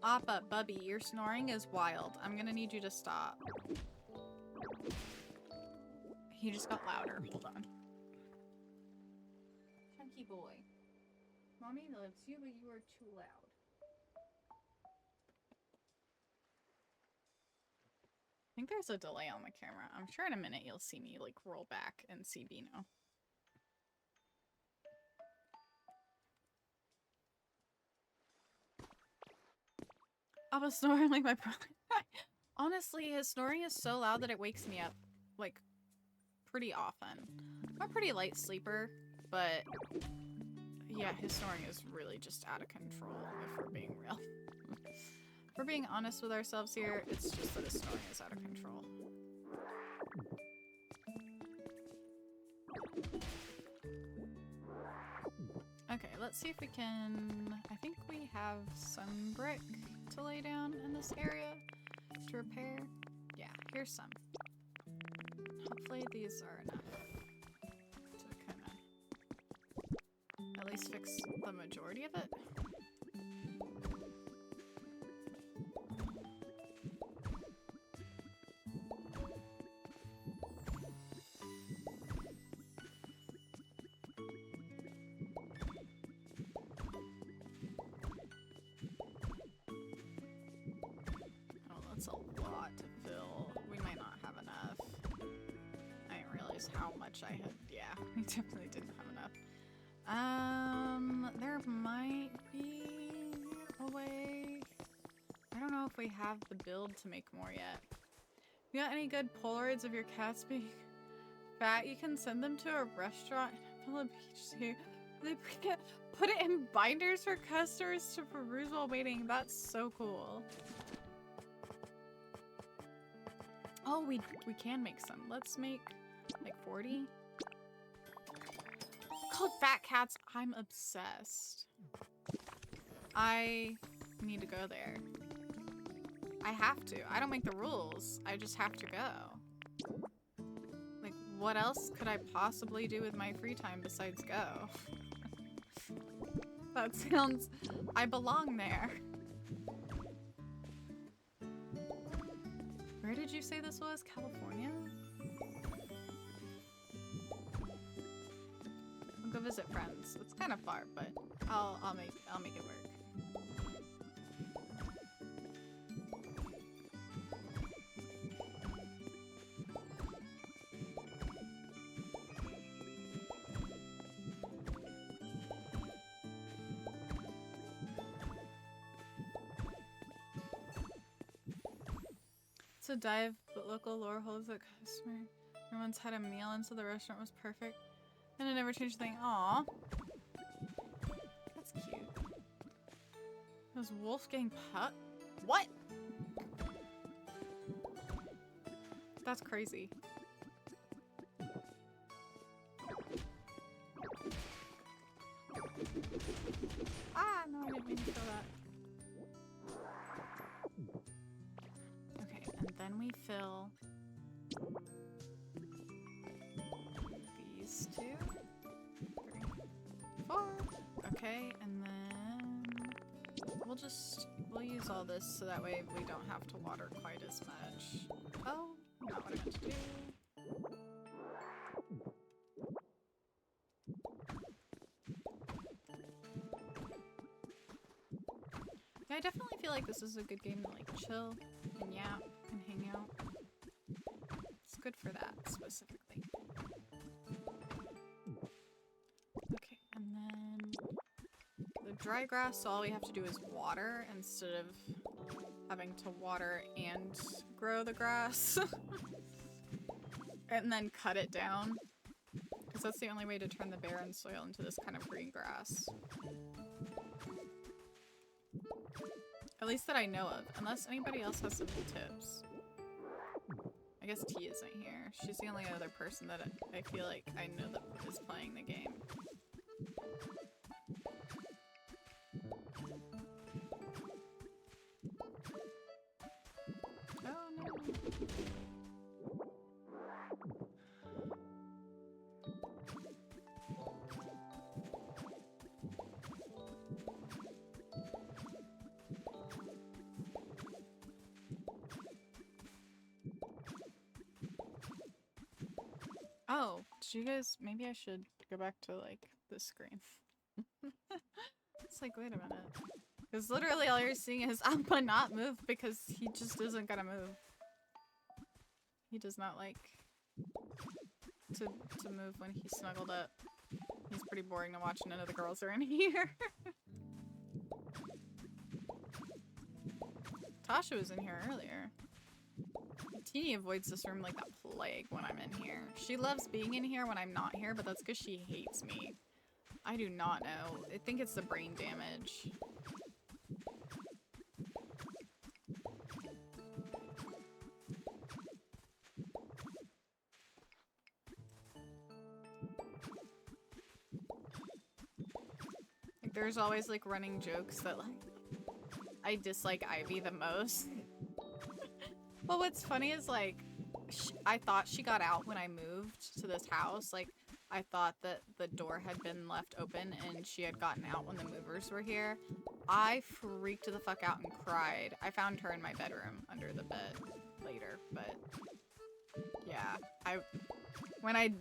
Appa, Bubby, your snoring is wild. I'm gonna need you to stop. He just got louder. Hold on. Chunky boy. Mommy loves you, but you are too loud. think there's a delay on the camera. I'm sure in a minute you'll see me like roll back and see Beano. I was snoring like my brother. Honestly, his snoring is so loud that it wakes me up like pretty often. I'm a pretty light sleeper, but yeah, his snoring is really just out of control if we're being real. If we're being honest with ourselves here, it's just that his snoring is out of control. Okay, let's see if we can... I think we have some brick to lay down in this area to repair. Yeah, here's some. Hopefully these are enough to kind of at least fix the majority of it. That's a lot to fill. We might not have enough. I didn't realize how much I had. Yeah, we definitely didn't have enough. There might be a way. I don't know if we have the build to make more yet. You got any good Polaroids of your cats being fat? You can send them to a restaurant in Villa Beach too. They put it in binders for customers to peruse while waiting. That's so cool. Oh, we can make some. Let's make like 40. Called Fat Cats. I'm obsessed. I need to go there. I have to. I don't make the rules. I just have to go. Like, what else could I possibly do with my free time besides go? That sounds... I belong there. Where did you say this was? California? I'll go visit friends. It's kind of far, but I'll make it work. It's a dive, but local lore holds that customer once had a meal and so the restaurant was perfect. And it never changed a thing. Aww. That's cute. Was Wolfgang Putt? What? That's crazy. Ah, no, I didn't mean to feel that. And then we fill these 2, 3, 4. Okay, and then we'll use all this so that way we don't have to water quite as much. Oh, not what I meant to do. Yeah, I definitely feel like this is a good game to like chill and yap and hang out. It's good for that specifically. Okay, and then the dry grass, so all we have to do is water instead of having to water and grow the grass. And then cut it down. Because that's the only way to turn the barren soil into this kind of green grass. At least that I know of, unless anybody else has some tips. I guess T isn't here. She's the only other person that I feel like I know that is playing the game. Oh no. Oh, did you guys... Maybe I should go back to, like, this screen. It's like, wait a minute. Because literally all you're seeing is Alpha not move because he just isn't gonna move. He does not like to move when he's snuggled up. He's pretty boring to watch. None of the girls are in here. Tasha was in here earlier. Teeny avoids this room like the plague when I'm in here. She loves being in here when I'm not here, but that's because she hates me. I do not know. I think it's the brain damage. Like, there's always like running jokes that like I dislike Ivy the most. But what's funny is like I thought she got out when I moved to this house. Like I thought that the door had been left open and she had gotten out when the movers were here. I freaked the fuck out and cried. I found her in my bedroom under the bed later, but yeah,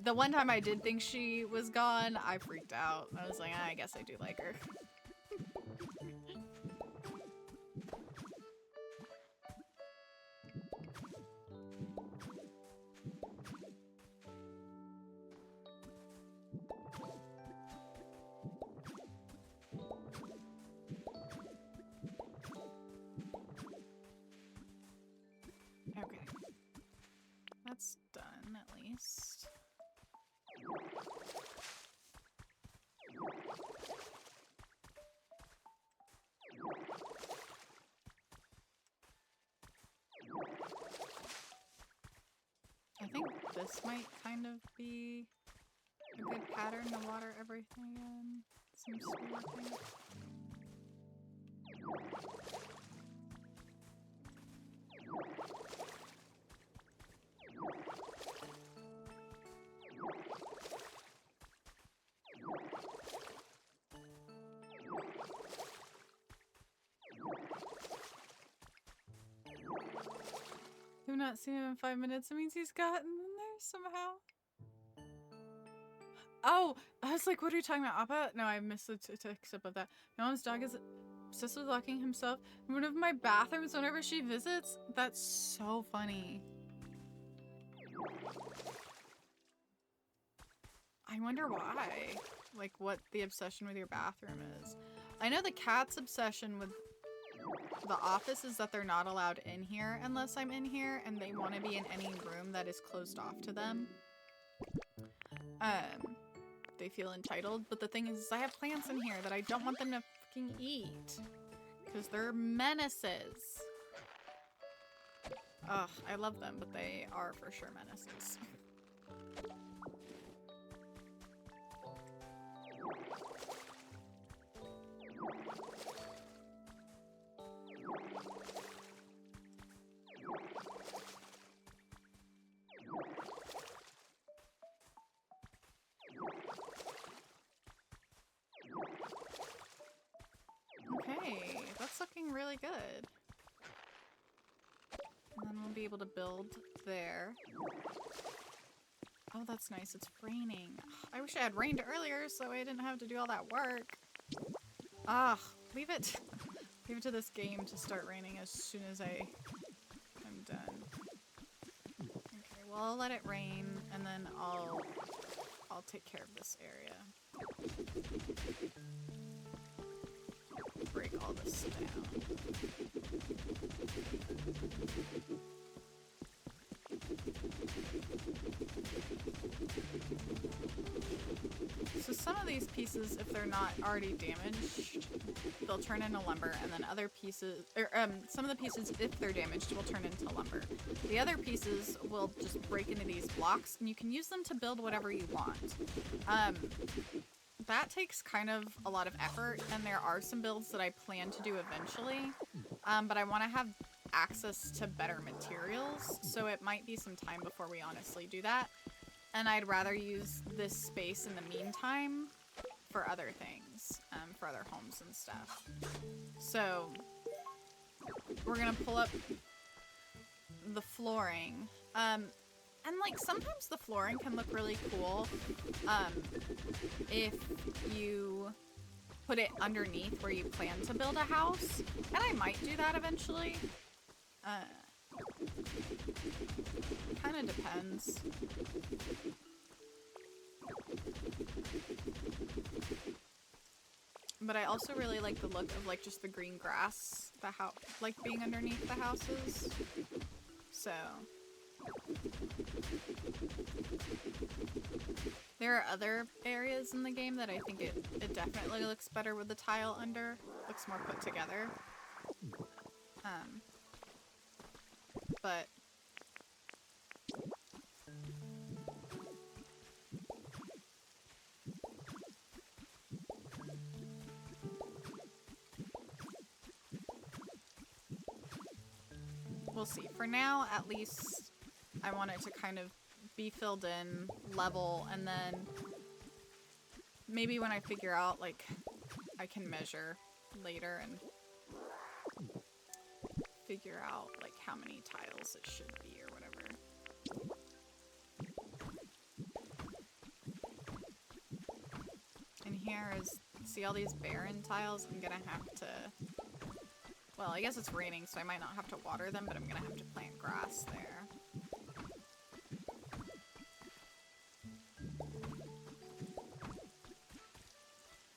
the one time I did think she was gone, I freaked out. I was like, I guess I do like her. Okay. That's done, at least. I think this might kind of be a good pattern to water everything in. Seems to be working. I've not seen him in 5 minutes. It means he's gotten in there somehow. Oh, I was like, what are you talking about, Appa? No, I missed the text up of that. My mom's dog is obsessed with locking himself in one of my bathrooms whenever she visits. That's so funny. I wonder why. Like, what the obsession with your bathroom is. I know the cat's obsession with the office is that they're not allowed in here unless I'm in here, and they want to be in any room that is closed off to them. They feel entitled, but the thing is I have plants in here that I don't want them to fucking eat because they're menaces. Ugh, I love them, but they are for sure menaces. Okay, that's looking really good. And then we'll be able to build there. Oh, that's nice. It's raining. I wish it had rained earlier so I didn't have to do all that work. Ah, leave it. Leave it to this game to start raining as soon as I'm done. Okay, well, I'll let it rain and then I'll take care of this area. Break all this down. So some of these pieces, if they're not already damaged, they'll turn into lumber, and then other pieces, or some of the pieces, if they're damaged, will turn into lumber. The other pieces will just break into these blocks, and you can use them to build whatever you want. That takes kind of a lot of effort, and there are some builds that I plan to do eventually, but I want to have access to better materials, so it might be some time before we honestly do that, and I'd rather use this space in the meantime for other things, for other homes and stuff. So we're gonna pull up the flooring, and like sometimes the flooring can look really cool if you put it underneath where you plan to build a house, and I might do that eventually. Kind of depends. But I also really like the look of like just the green grass, the house, like being underneath the houses. So there are other areas in the game that I think it definitely looks better with the tile under. Looks more put together. But we'll see. For now, at least, I want it to kind of be filled in, level, and then maybe when I figure out, like, I can measure later and figure out, like, how many tiles it should be or whatever. And here is, see all these barren tiles? I'm gonna have to, well, I guess it's raining, so I might not have to water them, but I'm gonna have to plant grass there.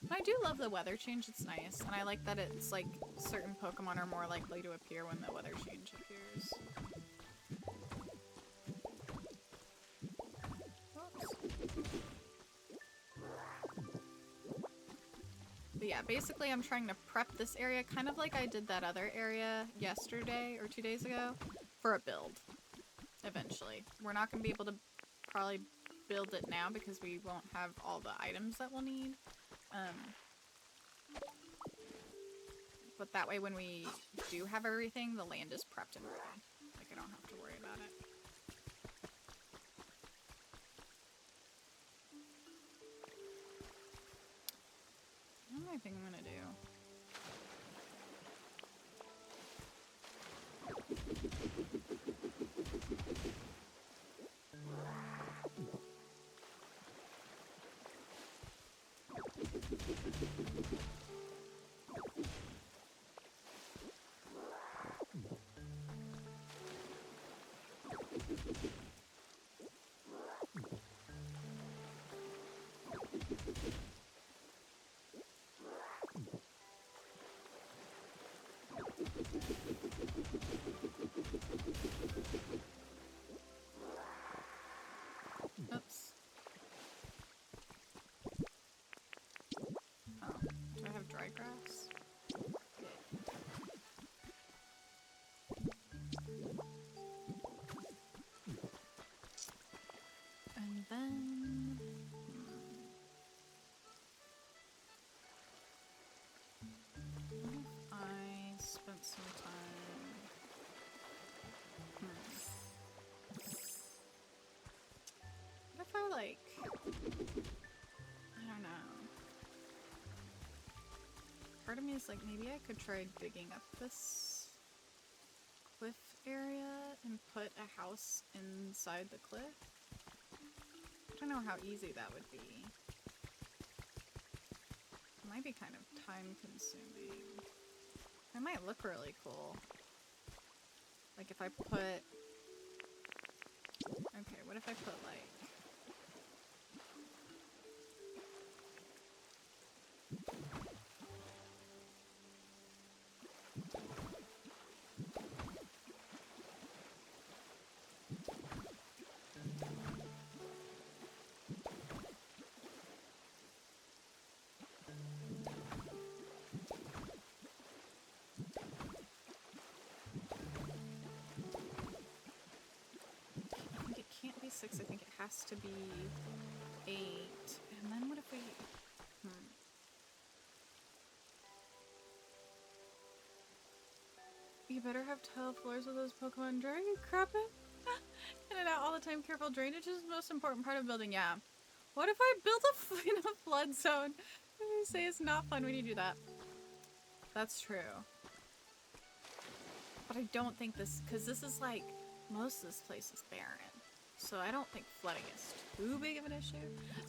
But I do love the weather change, it's nice. And I like that it's like certain Pokemon are more likely to appear when the weather change appears. Oops. But yeah, basically I'm trying to prep this area kind of like I did that other area yesterday or 2 days ago for a build. Eventually. We're not going to be able to probably build it now because we won't have all the items that we'll need. But that way when we do have everything, the land is prepped and ready. Like, I don't have to worry about it. What do I think I'm gonna do? Oops. Oh, do I have dry grass? And then... I spent some time... What if I, like... I don't know. Part of me is like, maybe I could try digging up this cliff area and put a house inside the cliff. I don't know how easy that would be. It might be kind of time consuming. It might look really cool. Like if I put... Okay, what if I put like... Can't be 6, I think it has to be 8. And then what if we... You better have tile floors with those Pokemon dragon crapping in and out all the time. Careful, drainage is the most important part of building. Yeah. What if I build in a flood zone? You say it's not fun when you do that. That's true. But I don't think this... Because this is like... Most of this place is barren. So I don't think flooding is too big of an issue.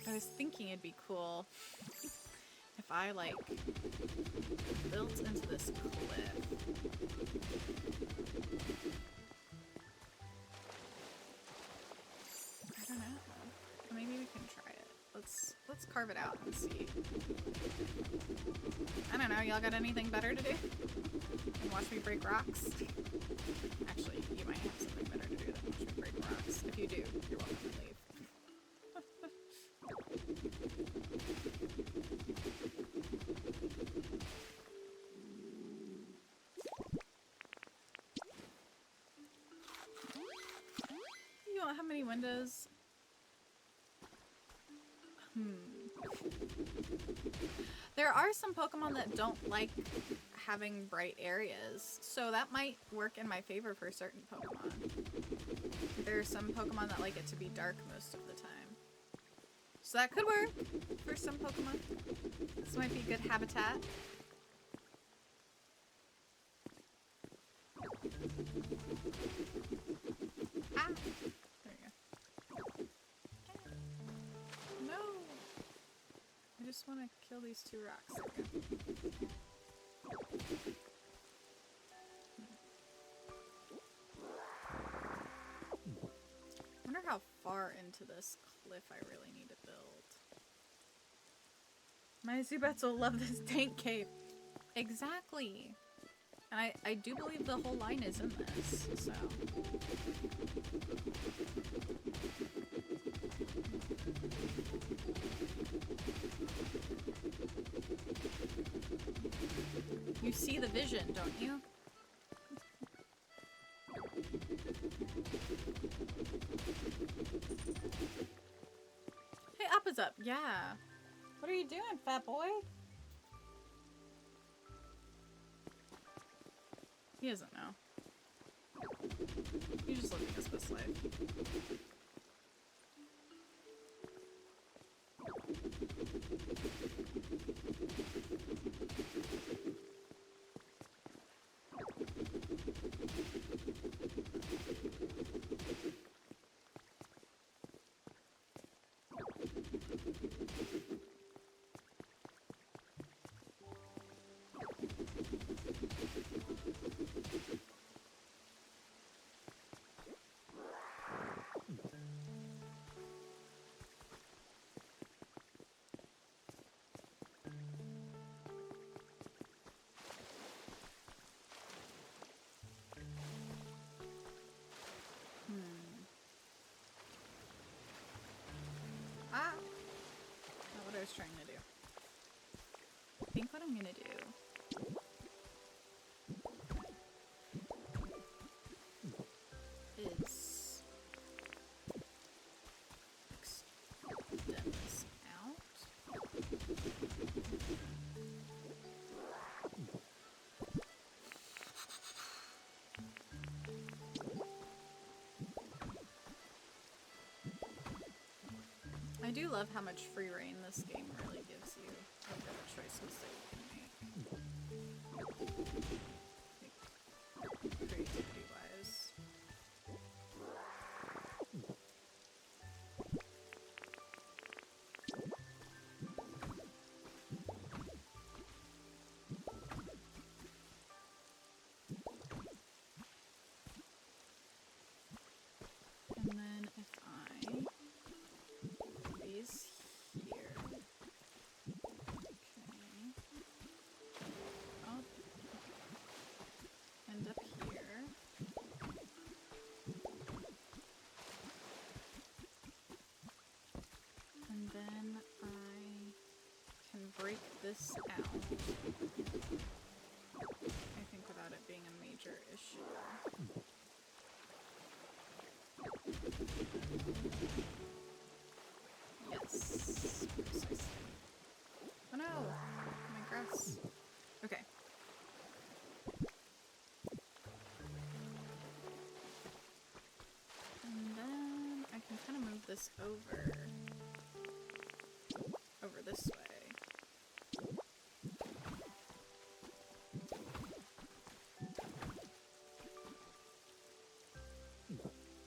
But I was thinking it'd be cool if I, like, built into this cliff. carve it out and see. I don't know, y'all got anything better to do? And watch me break rocks? Actually, you might have something better to do than watch me break rocks. If you do, you're welcome to leave. You don't have many windows? There are some Pokemon that don't like having bright areas, so that might work in my favor for certain Pokemon. There are some Pokemon that like it to be dark most of the time. So that could work for some Pokemon. This might be good habitat. Ah! There you go. No! I just want to kill these two rocks. I wonder how far into this cliff I really need to build. My Zubats will love this tank cape. Exactly. And I do believe the whole line is in this, so. You see the vision, don't you? Hey, up is up. Yeah. What are you doing, fat boy? He doesn't know. He's just living his best life. Ah! Not what I was trying to do. I think what I'm gonna do is extend this out. I do love how much free reign this game really gives you over the choices that you can make. Like, creativity-wise. And then if I these here. Okay. Up. End up here. And then I can break this out. I think without it being a major issue. Yes, precisely. Oh no! My grass. Okay. And then I can kind of move this over this way.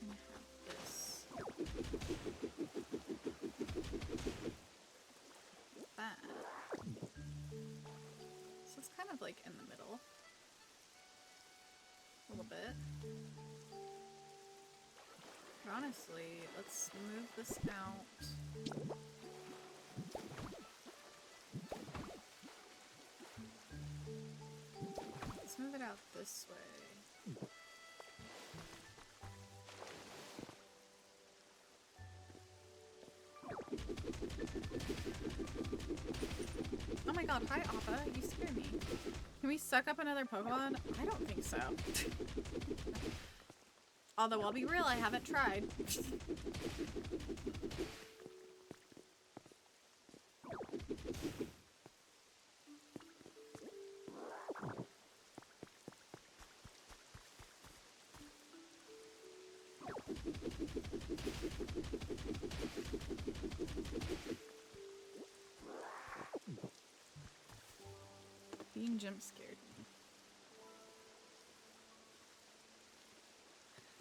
And have this. That. So it's kind of like in the middle. A little bit. But honestly, let's move this out. out this way. Oh my god, hi Appa, you scared me. Can we suck up another Pokemon? I don't think so. Although I'll be real, I haven't tried. Being jump scared me.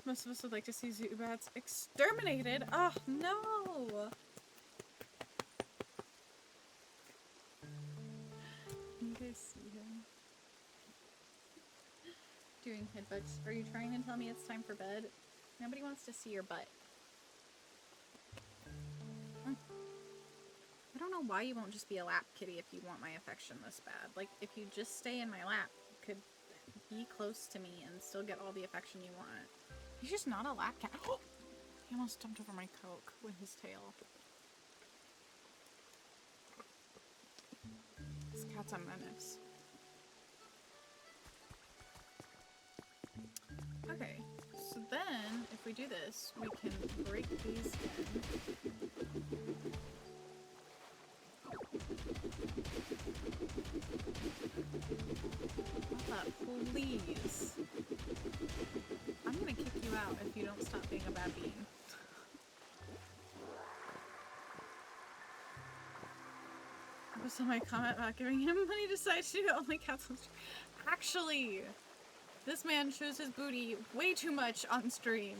Most of us would like to see Zubats exterminated. Oh no! Can you guys see him? Doing headbutts. Are you trying to tell me it's time for bed? Nobody wants to see your butt. I don't know why you won't just be a lap kitty if you want my affection this bad. Like, if you just stay in my lap, you could be close to me and still get all the affection you want. He's just not a lap cat. He almost jumped over my Coke with his tail. This cat's a menace. Okay, so then, if we do this, we can break these in. Please. I'm gonna kick you out if you don't stop being a bad bean. Was my comment about giving him money to decide to do only cats on stream? Actually, this man shows his booty way too much on stream.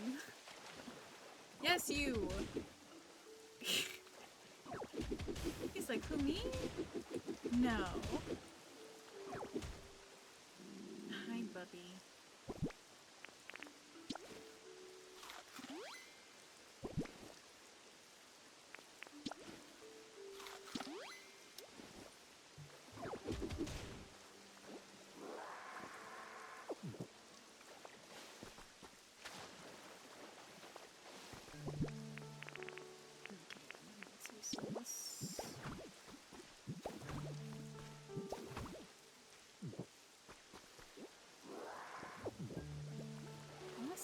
Yes, you. He's like, who, me? No. Hi, Bubby.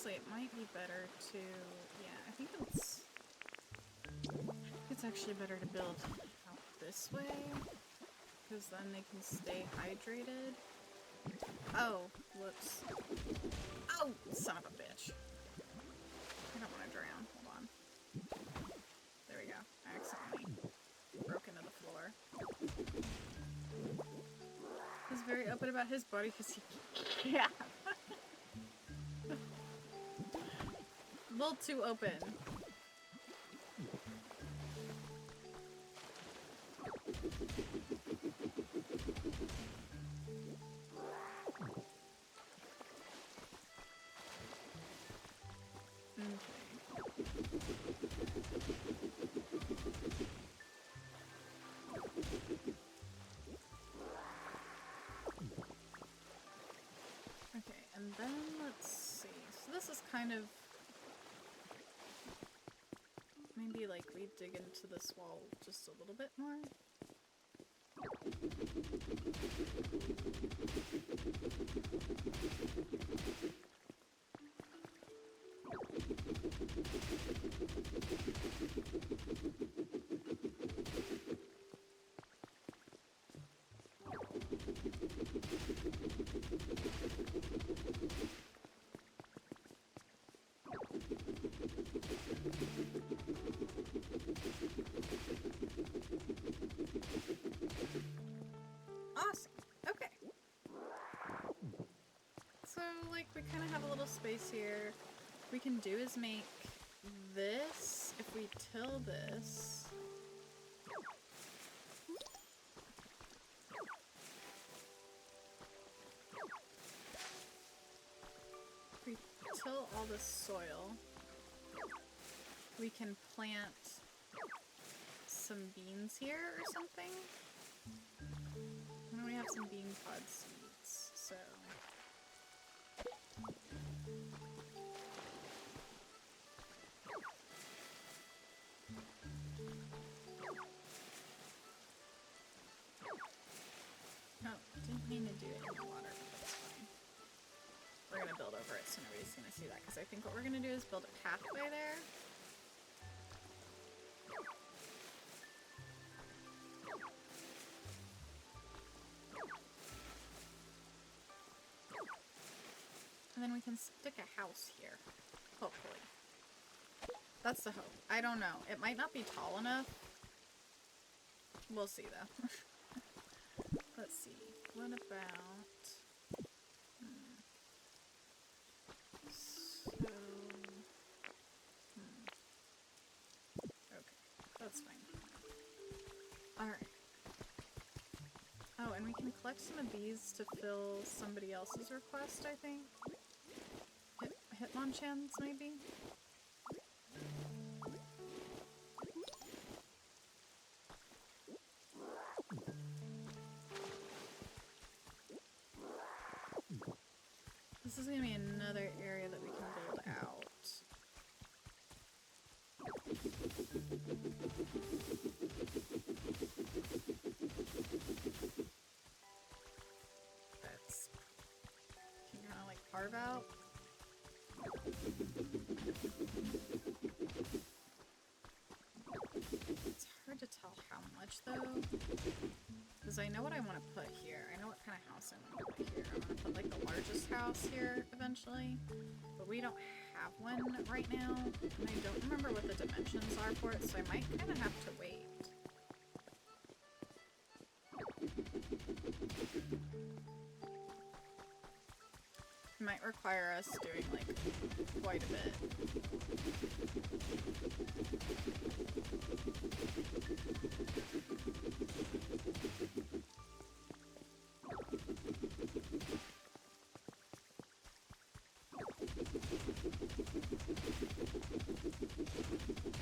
It might be better to, yeah, I think it's actually better to build out this way, because then they can stay hydrated. Oh, whoops. Oh, son of a bitch. I don't want to drown. Hold on. There we go. I accidentally broke into the floor. He's very open about his body because he can't. A little too open. Okay, and then let's see. So this is kind of maybe like we dig into this wall just a little bit more. Awesome. Okay. So, like, we kind of have a little space here. What we can do is make this, if we till this. If we till all the soil, we can plant some beans here or something. Why don't we have some bean pod seeds? So Oh, didn't mean to do it in the water, but that's fine. We're gonna build over it so nobody's gonna see that, because I think what we're gonna do is build a pathway there. And then we can stick a house here, hopefully. That's the hope. I don't know. It might not be tall enough. We'll see, though. Let's see. What about... So... Okay. That's fine. Alright. Oh, and we can collect some of these to fill somebody else's request, I think. Hitmonchans, maybe? This is gonna be another area that we can build out. That's... Can you kind of like carve out? It's hard to tell how much though, because I know what I want to put here. I know what kind of house I want to put here. I want to put like the largest house here eventually, but we don't have one right now, and I don't remember what the dimensions are for it, so I might kind of have to wait. It might require us doing like quite a bit.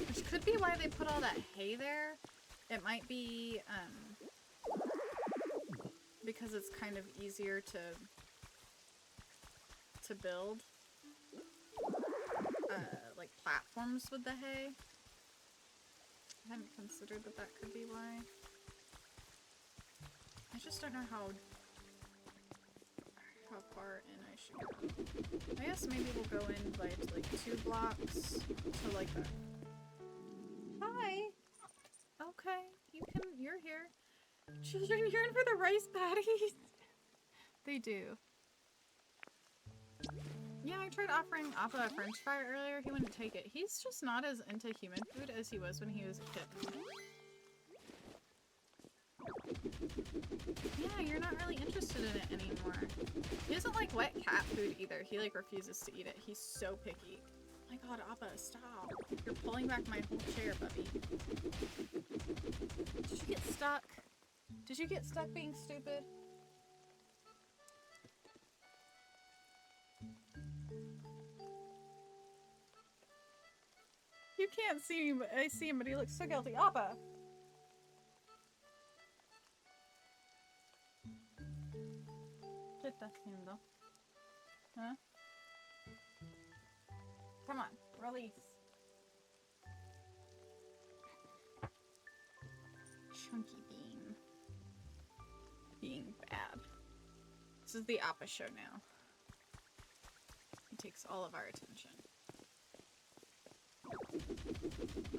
Which could be why they put all that hay there. It might be because it's kind of easier to build like platforms with the hay. I hadn't considered that could be why. I just don't know how far in I should go. I guess maybe we'll go in by like 2 blocks to like that. Hi! Okay, you're here. Children yearn for the rice patties! They do. Yeah, I tried offering Appa a french fry earlier. He wouldn't take it. He's just not as into human food as he was when he was a kid. Yeah, you're not really interested in it anymore. He doesn't like wet cat food either. He like refuses to eat it. He's so picky. Oh my god, Appa, stop. You're pulling back my whole chair, Bubby. Did you get stuck? Did you get stuck being stupid? You can't see him, but I see him, but he looks so guilty. Appa! ¿Qué estás haciendo? Huh? Come on, release. Chunky bean. Being bad. This is the Appa show now. He takes all of our attention.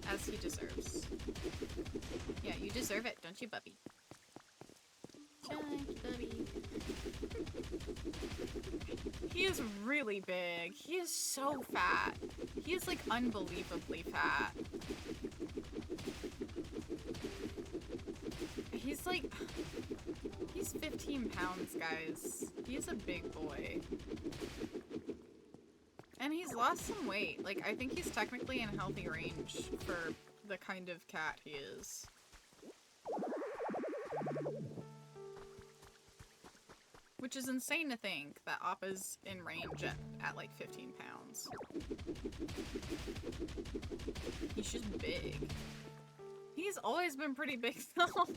As he deserves. Yeah, you deserve it, don't you, Bubby? Chunky Bubby. He is really big. He is so fat. He is like unbelievably fat. He's like... He's 15 pounds, guys. He's a big boy. And he's lost some weight. Like, I think he's technically in healthy range for the kind of cat he is. Which is insane to think that Appa's in range at like 15 pounds. He's just big. He's always been pretty big though.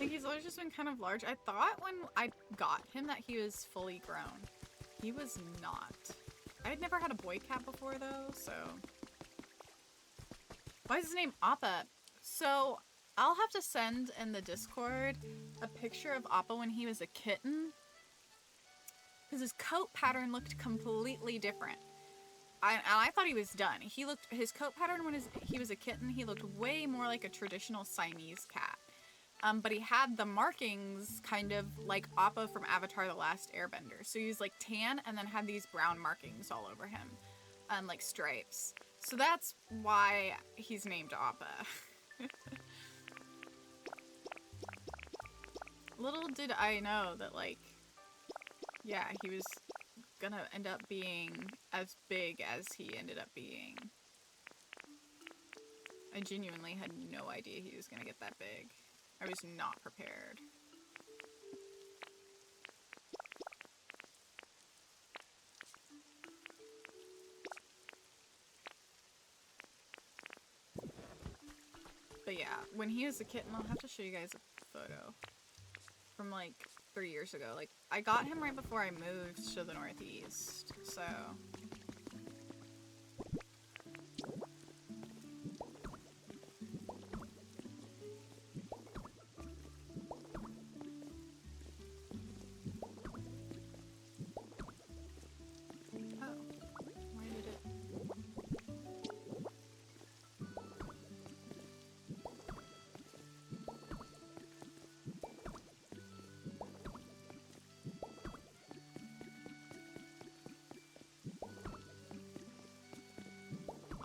Like, he's always just been kind of large. I thought when I got him that he was fully grown. He was not. I had never had a boy cat before though, so... Why is his name Appa? So, I'll have to send in the Discord a picture of Appa when he was a kitten. Because his coat pattern looked completely different. I thought he was done. His coat pattern when he was a kitten, he looked way more like a traditional Siamese cat. But he had the markings kind of like Appa from Avatar: The Last Airbender. So he was like tan and then had these brown markings all over him. And like stripes. So that's why he's named Appa. Little did I know that, like, yeah, he was gonna end up being as big as he ended up being. I genuinely had no idea he was gonna get that big. I was not prepared. But yeah, when he was a kitten, I'll have to show you guys a photo from like 3 years ago. Like, I got him right before I moved to the Northeast, so.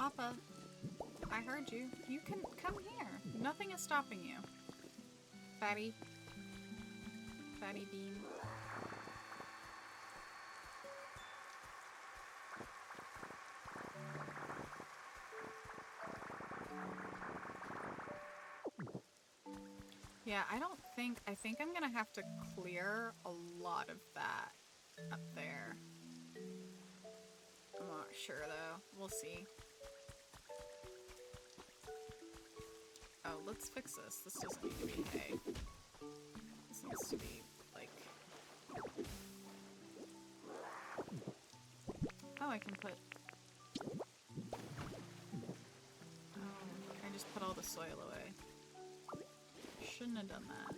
Appa, I heard you. You can come here. Nothing is stopping you. Fatty. Fatty bean. Yeah, I think I'm gonna have to clear a lot of that up there. I'm not sure though. We'll see. Oh, let's fix this. This doesn't need to be hay. This needs to be, like... Oh, I can put... Oh, I just put all the soil away. Shouldn't have done that.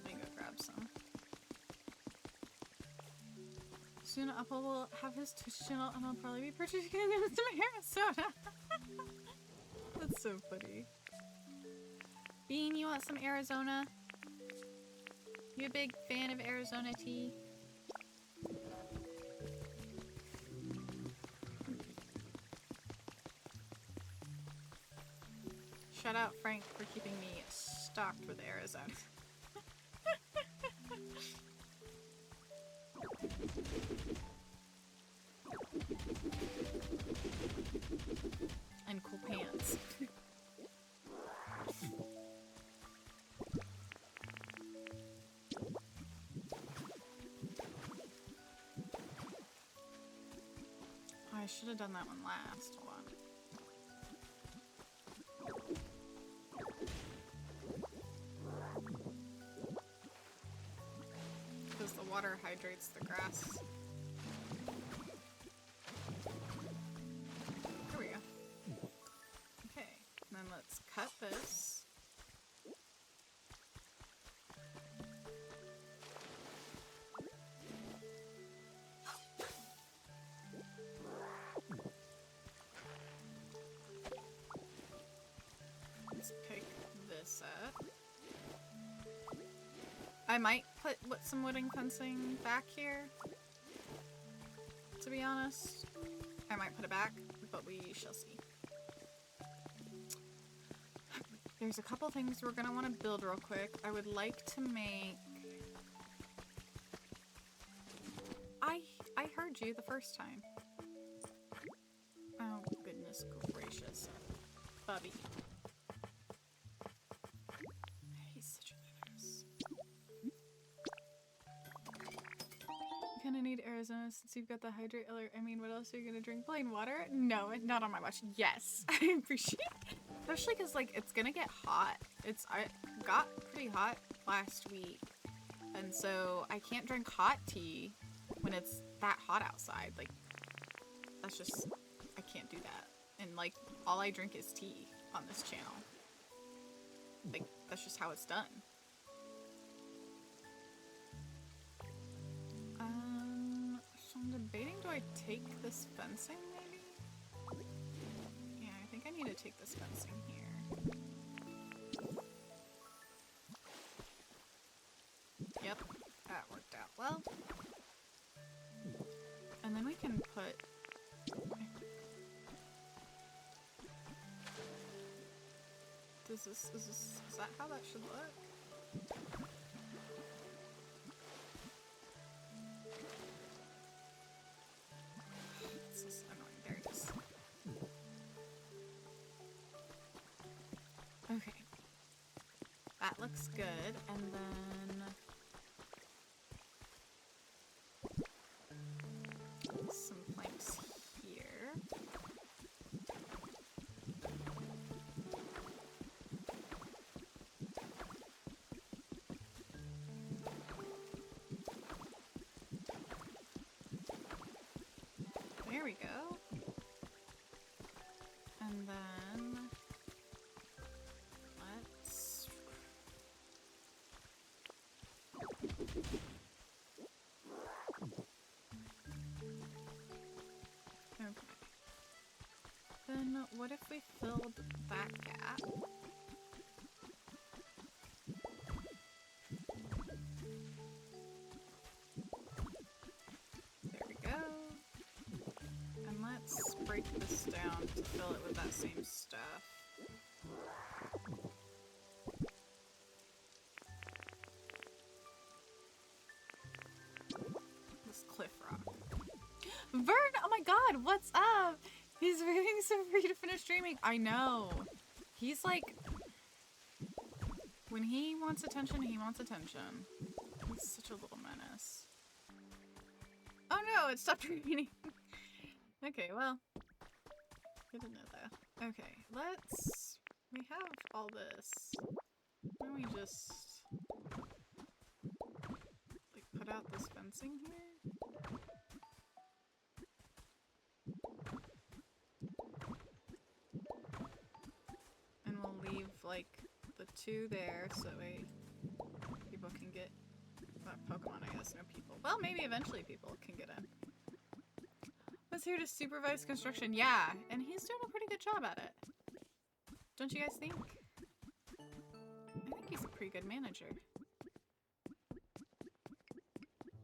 Let me go grab some. Soon Appa will have his Twitch channel and I'll probably be purchasing some Arizona. That's so funny. Bean, you want some Arizona? You a big fan of Arizona tea? Shout out Frank for keeping me stocked with Arizona. And cool pants. Oh, I should have done that one last. Hold on. Because the water hydrates the grass. There we go. Okay, and then let's cut this. Let's pick this up. I might put some wooden fencing back here, to be honest. I might put it back, but we shall see. There's a couple things we're gonna want to build real quick. I would like to make... I heard you the first time. Oh, goodness gracious. Bubby. He's such a menace. Gonna need Arizona since you've got the hydrate alert. I mean, what else are you gonna drink? Plain water? No, not on my watch. Yes, I appreciate it. Especially because, like, it's gonna get hot. I got pretty hot last week. And so I can't drink hot tea when it's that hot outside. Like, that's just, I can't do that. And like, all I drink is tea on this channel. Like, that's just how it's done. So I'm debating, do I take this fencing maybe? Yeah, I think I need to take this fencing here. Yep, that worked out well. And then we can put... Is that how that should look? This is annoying. There it is. Okay. That looks good, and then... some planks here. There we go. And then let's okay. Then what if we filled that gap? There we go. And let's break this down to fill it with that same stuff. This cliff rock. Vern! Oh my god, what's up? He's waiting so for you to finish streaming. I know. He's like... when he wants attention, he wants attention. He's such a little menace. Oh no, it stopped raining. Okay, well. Good to know that. Okay, let's... we have all this. Why don't we just... like, put out this fencing here? And we'll leave, like, the two there so that way people can get... well, Pokemon, I guess, no people. Well, maybe eventually people can get in. Was here to supervise construction. Yeah, and he's doing a pretty good job at it. Don't you guys think? I think he's a pretty good manager.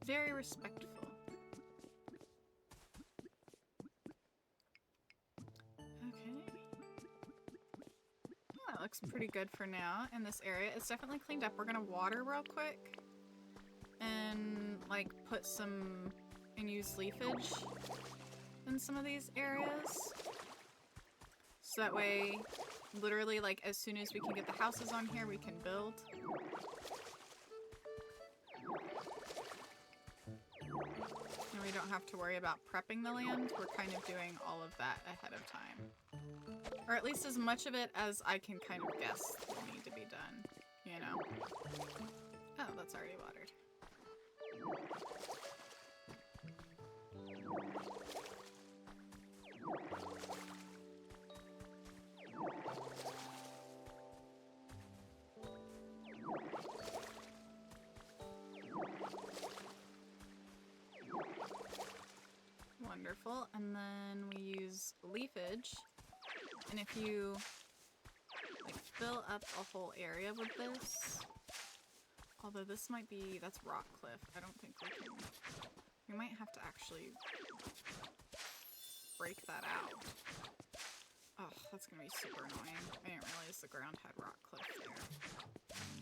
Very respectful. Okay. Well, that looks pretty good for now in this area. It's definitely cleaned up. We're gonna water real quick. And, like, put some... and use leafage in some of these areas. So that way, literally, like, as soon as we can get the houses on here, we can build. And we don't have to worry about prepping the land. We're kind of doing all of that ahead of time. Or at least as much of it as I can kind of guess will need to be done, you know? Oh, that's already watered. Wonderful, and then we use leafage, and if you like fill up a whole area with this, although this might be, that's rock cliff, I don't think we can, we might have to actually break that out. Oh, that's gonna be super annoying. I didn't realize the ground had rock cliff there.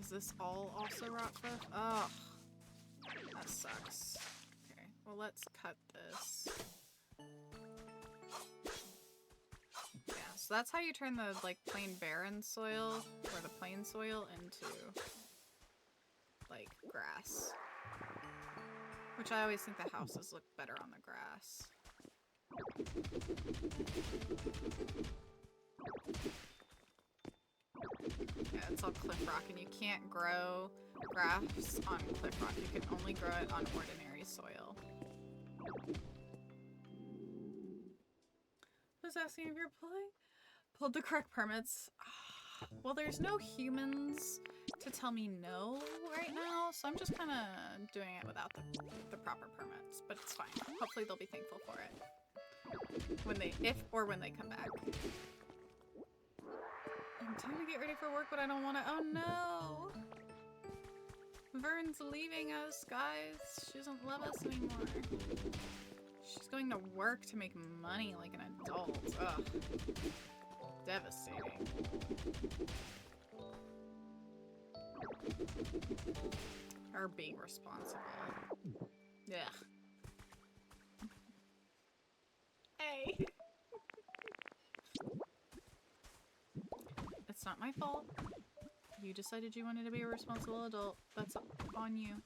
Is this all also rock cliff? Oh, that sucks. Okay, well let's cut this. Yeah, so that's how you turn the like plain barren soil, or the plain soil, into like grass. Which I always think the houses look better on the grass. Yeah, it's all cliff rock, and you can't grow grass on cliff rock. You can only grow it on ordinary soil. asking if you're pulled the correct permits. Well, there's no humans to tell me no right now, so I'm just kind of doing it without the proper permits, but it's fine. Hopefully they'll be thankful for it when they come back. I'm trying to get ready for work, but I don't want to. Oh no! Vern's leaving us, guys. She doesn't love us anymore. She's going to work to make money like an adult. Ugh. Devastating. Her being responsible. Yeah. Hey. It's not my fault. You decided you wanted to be a responsible adult. That's on you.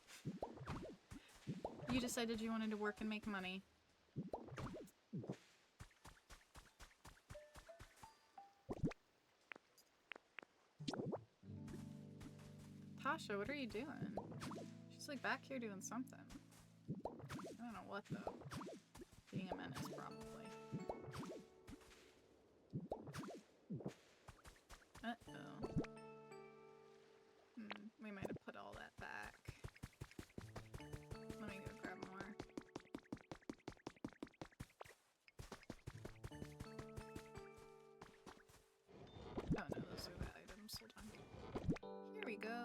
You decided you wanted to work and make money. Tasha, what are you doing? She's like back here doing something. I don't know what though. Being a menace, probably. Uh-oh. We might have put all that back. Let me go grab more. Oh no, those are the items. Hold on. Here we go.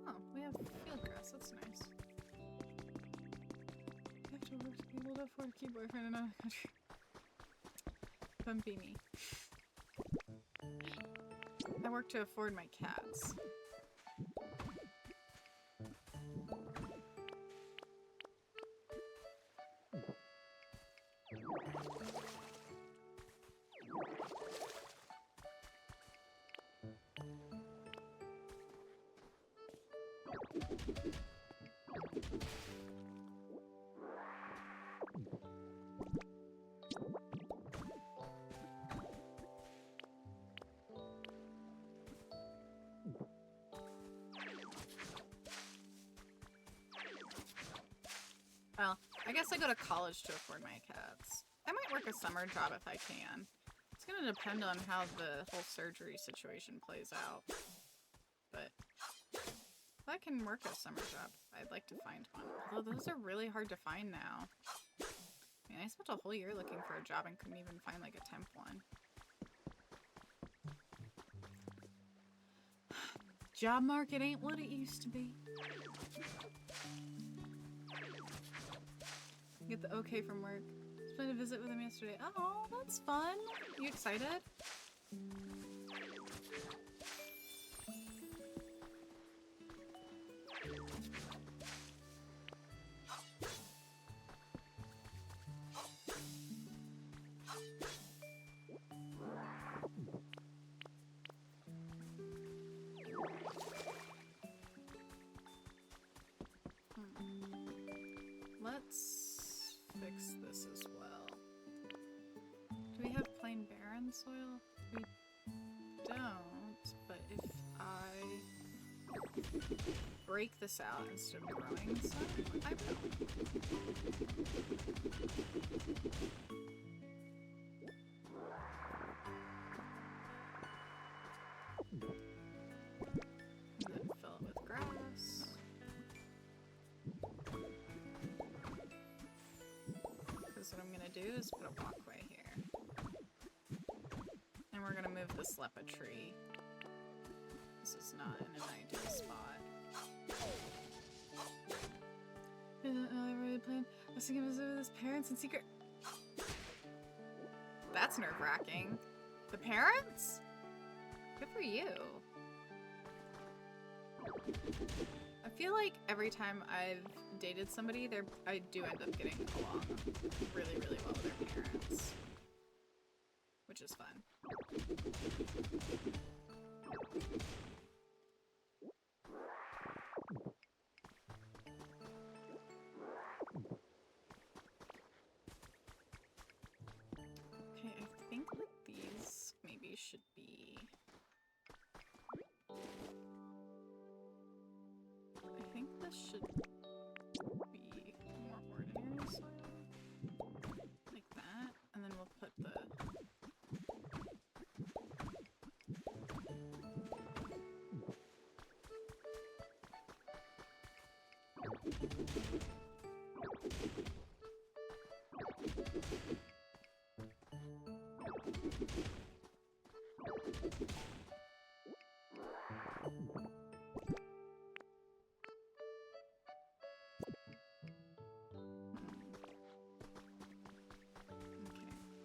Oh, we have field grass. That's nice. You have to work to be able to afford a key boyfriend in another country. Bumpy me. I work to afford my cats. Well, I guess I go to college to afford my cats. I might work a summer job if I can. It's gonna depend on how the whole surgery situation plays out. But if I can work a summer job, I'd like to find one. Although those are really hard to find now. I mean, I spent a whole year looking for a job and couldn't even find like a temp one. Job market ain't what it used to be. Get the okay from work. Spent a visit with him yesterday. Oh, that's fun. You excited? Let's fix this as well. Do we have plain barren soil? We don't, but if I break this out instead of growing some, I will. And then fill it with grass. What I'm gonna do is put a walkway here. And we're gonna move this lepa tree. This is not in an ideal spot. I don't know, I really planned. I was thinking of visiting with his parents in secret. That's nerve-wracking. The parents? Good for you. I feel like every time I've dated somebody, I do end up getting along really, really well with their parents. Which is fun. Okay, I think that these maybe should be... I think this should be more ordinary soil. Like that.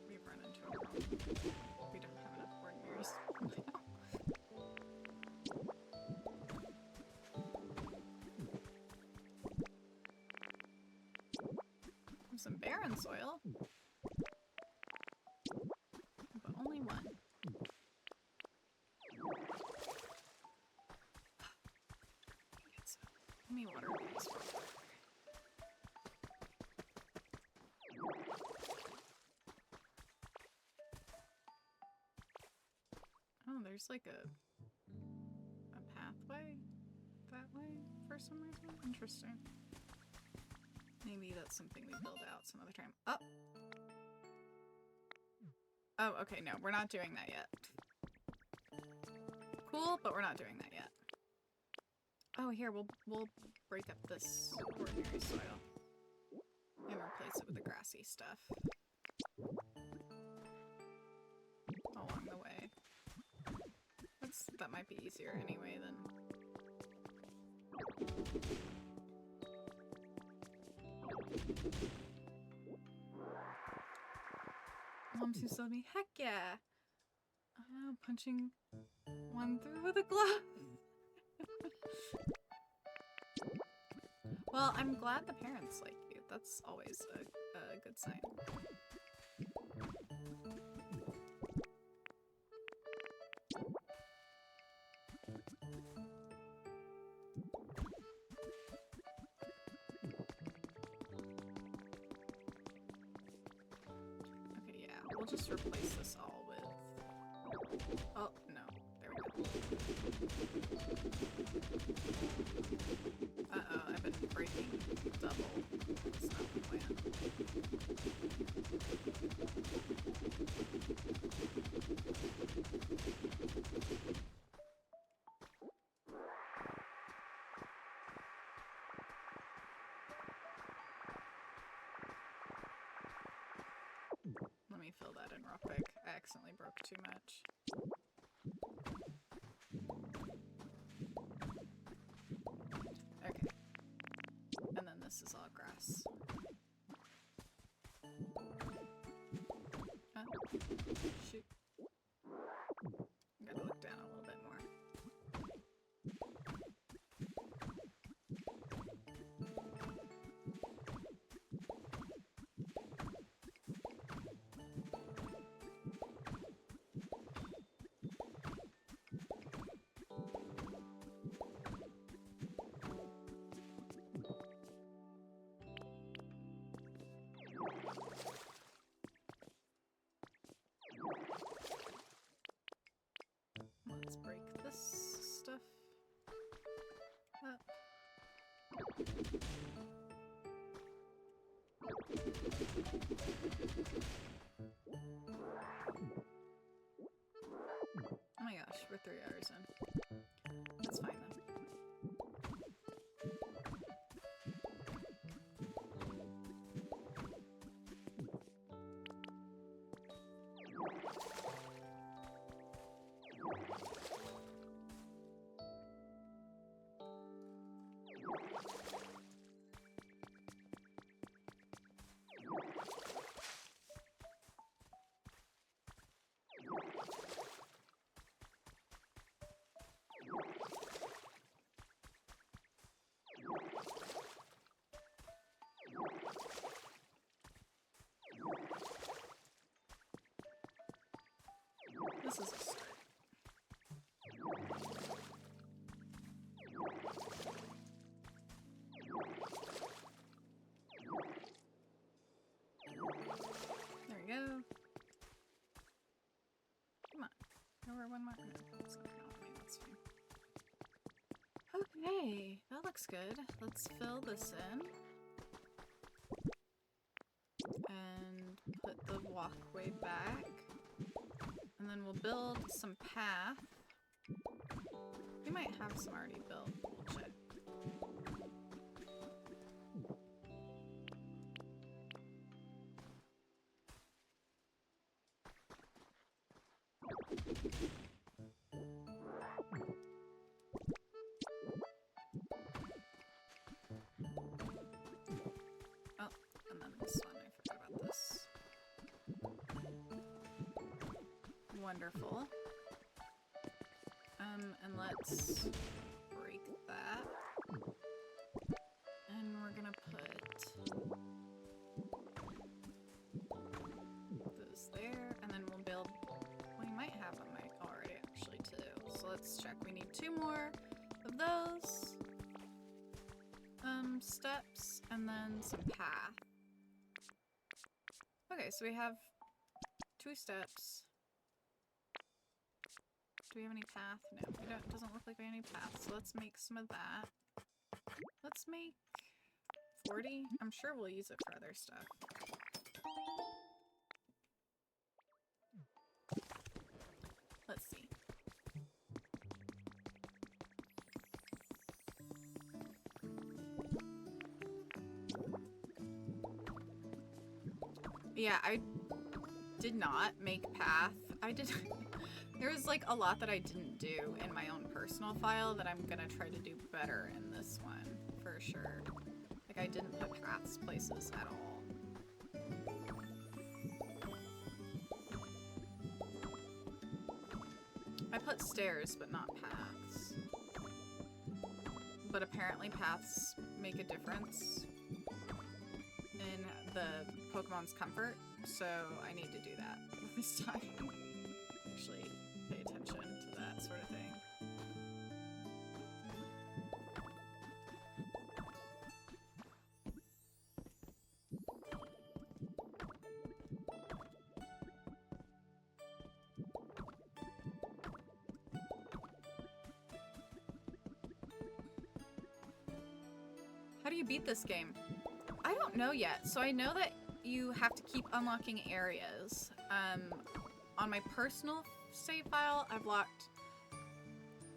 we've run into a problem. We don't have enough ordinaries now. Some barren soil, but only one. Let me water these real quick. Oh, there's like a pathway that way for some reason. Interesting. Maybe that's something we build out some other time. Oh! Oh, okay, no, we're not doing that yet. Cool, but we're not doing that yet. Oh, here, we'll break up this ordinary soil and replace it with the grassy stuff along the way. That might be easier anyway than... Mom seems to tell me, heck yeah! Punching one through with a glove. Well, I'm glad the parents like you. That's always a good sign. Okay, yeah, we'll just replace this all with... Oh, no. There we go. Uh-oh, I've been breaking double. That's not the plan. Let me fill that in real quick. I accidentally broke too much. Okay. And then this is all grass. Shoot. Gotta look down a little bit more. Let's break this stuff up. Oh my gosh, we're 3 hours in. That's fine though. This is a start. There we go. Come on. Nowhere one more. No, that's not count. I mean, that's fine. Okay, that looks good. Let's fill this in. And put the walkway back. And then we'll build some path. We might have some already built. We'll check. Oh, and then this one. I forgot about this. Wonderful. And let's break that. And we're gonna put those there, and then we'll build, we might have them already actually too. So let's check, we need 2 more of those. Steps, and then some path. Okay, so we have 2 steps. Do we have any path? No, we don't. Doesn't look like we have any path. So let's make some of that. Let's make 40. I'm sure we'll use it for other stuff. Let's see. Yeah, I did not make path. I did. There was like a lot that I didn't do in my own personal file that I'm gonna try to do better in this one, for sure. Like I didn't put paths places at all. I put stairs, but not paths. But apparently paths make a difference in the Pokemon's comfort, so I need to do that this time. Actually pay attention to that sort of thing. How do you beat this game? I don't know yet. So I know that you have to keep unlocking areas. On my personal save file, I've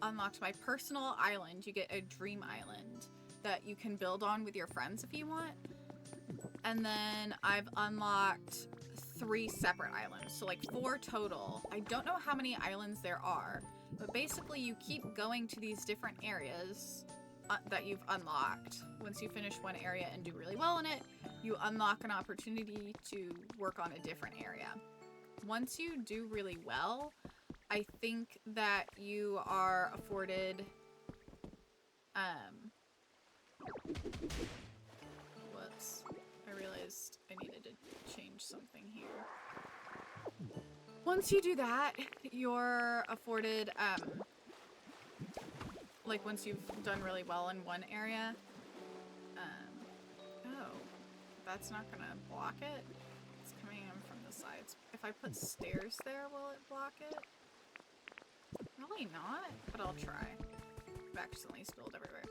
unlocked my personal island. You get a dream island that you can build on with your friends if you want. And then I've unlocked 3 separate islands. So like 4 total. I don't know how many islands there are, but basically you keep going to these different areas that you've unlocked. Once you finish one area and do really well in it, you unlock an opportunity to work on a different area. Once you do really well, I think that you are afforded whoops. I realized I needed to change something here. Once you do that, you're afforded like once you've done really well in one area. Oh, that's not gonna block it. It's coming in from the sides. If I put stairs there, will it block it? Probably not, but I'll try. I've accidentally spilled everywhere.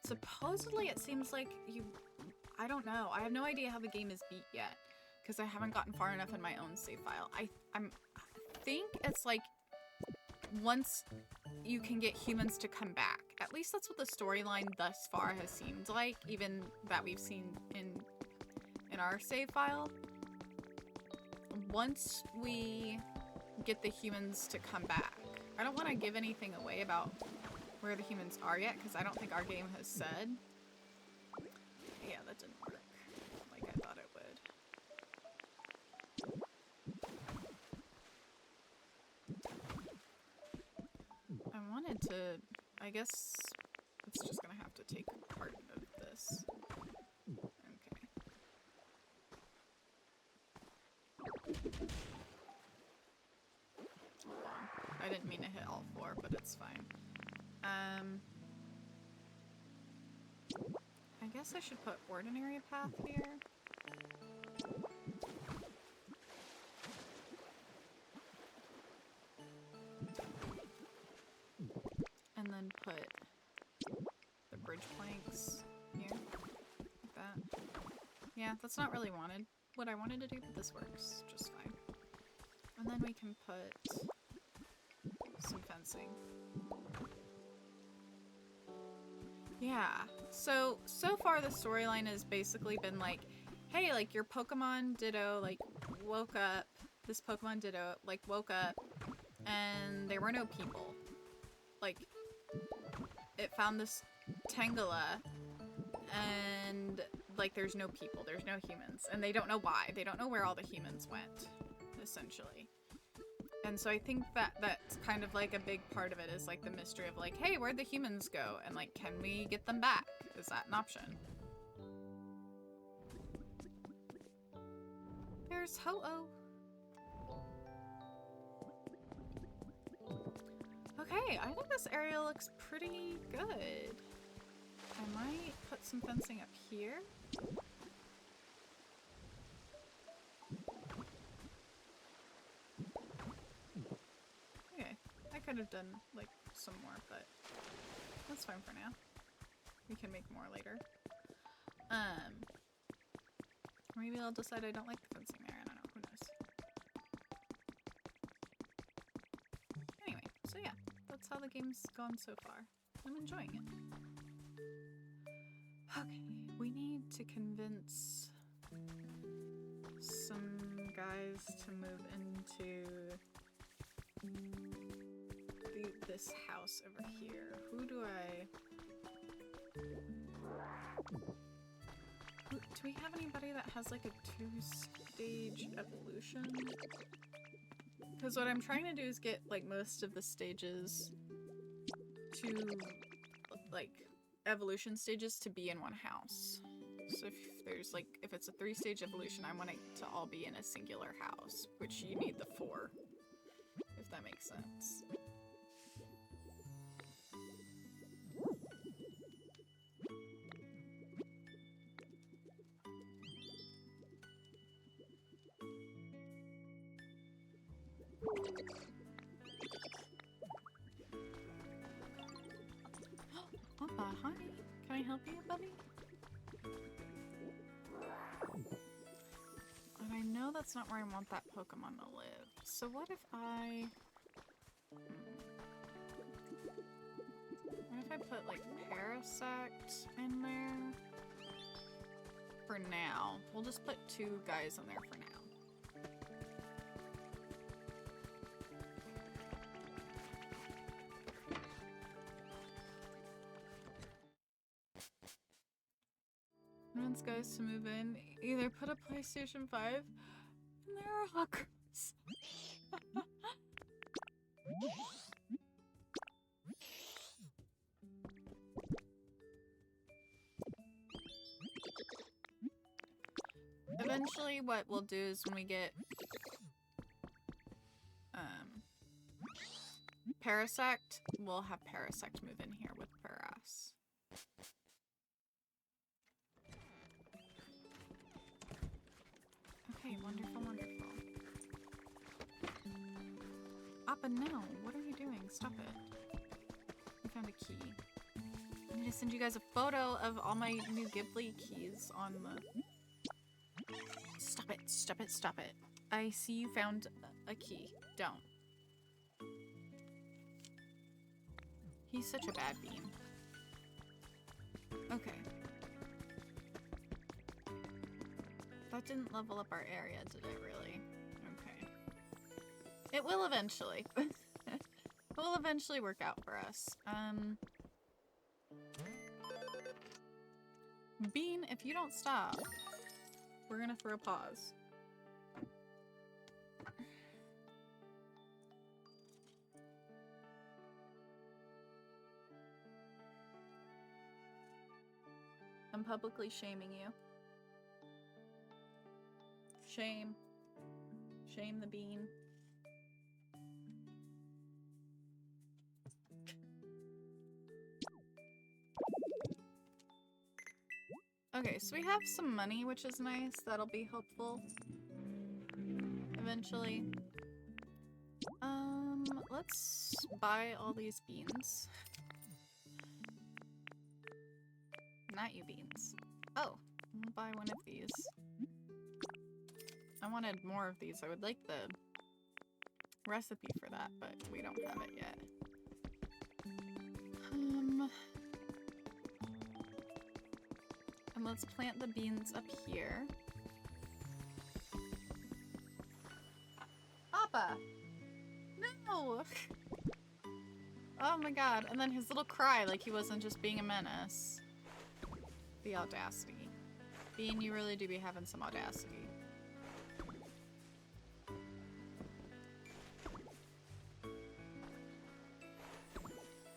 Supposedly it seems like I don't know. I have no idea how the game is beat yet, because I haven't gotten far enough in my own save file. I think it's like once you can get humans to come back. At least that's what the storyline thus far has seemed like, even that we've seen in our save file. Once we get the humans to come back. I don't want to give anything away about where the humans are yet, because I don't think our game has said. Yeah, that didn't work like I thought it would. I wanted to, I guess it's just gonna have to take part of this. Okay. Hold on. I didn't mean to hit all 4, but it's fine. I guess I should put ordinary path here. And then put the bridge planks here, like that. Yeah, that's not really what I wanted to do, but this works just fine. And then we can put some fencing. Yeah, so far the storyline has basically been like, hey, like your Pokemon Ditto like woke up this Pokemon Ditto, like, woke up and there were no people. Like, it found this Tangela and, like, there's no people, there's no humans. And they don't know why. They don't know where all the humans went, essentially. And so I think that that's kind of like a big part of it is like the mystery of like, hey, where'd the humans go? And like, can we get them back? Is that an option? There's Ho-Oh. Okay, I think this area looks pretty good. I might put some fencing up here. Okay, I could have done like some more, but that's fine for now. We can make more later. Maybe I'll decide I don't like the fencing there. I don't know. Who knows? Anyway, so yeah, that's how the game's gone so far. I'm enjoying it. Okay, we need to convince some guys to move into this house over here. Who do I... Do we have anybody that has like a 2-stage evolution? Because what I'm trying to do is get like most of the stages to like evolution stages to be in one house. So if there's like, if it's a 3-stage evolution, I want it to all be in a singular house, which you need the 4, if that makes sense. Papa, hi. Can I help you, buddy? And I know that's not where I want that Pokemon to live. So what if I... What if I put, like, Parasect in there? For now. We'll just put 2 guys in there for now. Convince guys to move in. Either put a PlayStation 5 in their lockers. Eventually what we'll do is when we get Parasect, we'll have Parasect move in here with Paras. Okay, wonderful, wonderful. Appa, no! What are you doing? Stop it. I found a key. I need to send you guys a photo of all my new Ghibli keys on the... Stop it, stop it, stop it. I see you found a key. Don't. He's such a bad bean. Okay. That didn't level up our area, did it really? Okay. It will eventually. It will eventually work out for us. Bean, if you don't stop, we're gonna throw a pause. I'm publicly shaming you. Shame. Shame the bean. Okay, so we have some money, which is nice. That'll be helpful. Eventually. Let's buy all these beans. Not you beans. Oh, I'll buy one of these. I wanted more of these. I would like the recipe for that, but we don't have it yet. And let's plant the beans up here. no! Oh my god. And then his little cry like he wasn't just being a menace. The audacity. Bean, you really do be having some audacity.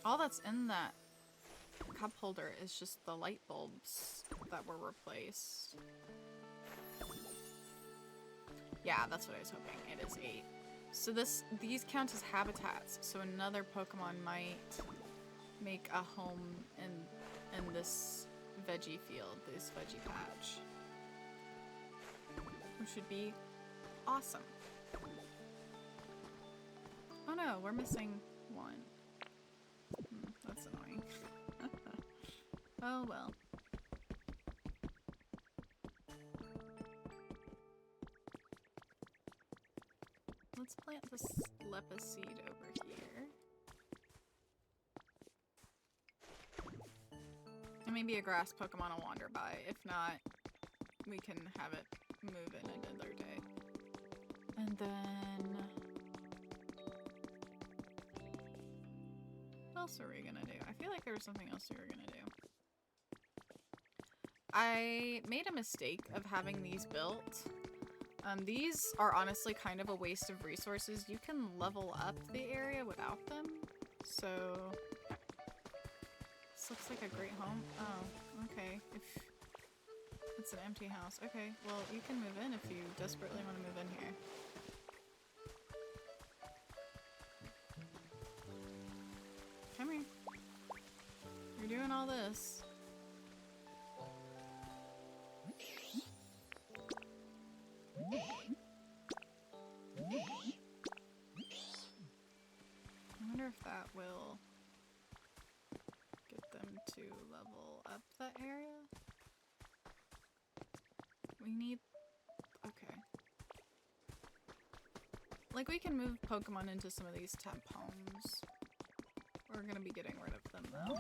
All that's in that cup holder is just the light bulbs that were replaced. Yeah, that's what I was hoping. It is 8. So these count as habitats. So another Pokemon might make a home in this veggie field, this veggie patch. Which would be awesome. Oh no, we're missing one. That's annoying. Oh well. Let's plant this Lepus seed over here. And maybe a grass Pokemon will wander by. If not, we can have it move in another day. And then... what else are we gonna do? I feel like there was something else we were gonna do. I made a mistake of having these built. These are honestly kind of a waste of resources. You can level up the area without them. So, this looks like a great home. Oh, okay. If it's an empty house. Okay, well, you can move in if you desperately want to move in here. Come here. You're doing all this. I wonder if that will get them to level up that area. We need... okay. Like, we can move Pokemon into some of these temp homes. We're gonna be getting rid of them, though.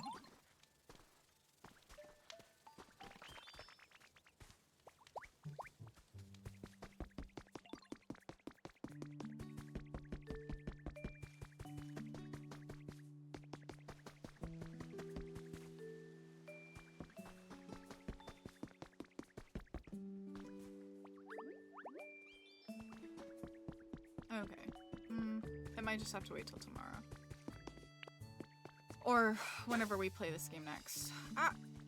Okay. It might just have to wait till tomorrow. Or whenever we play this game next.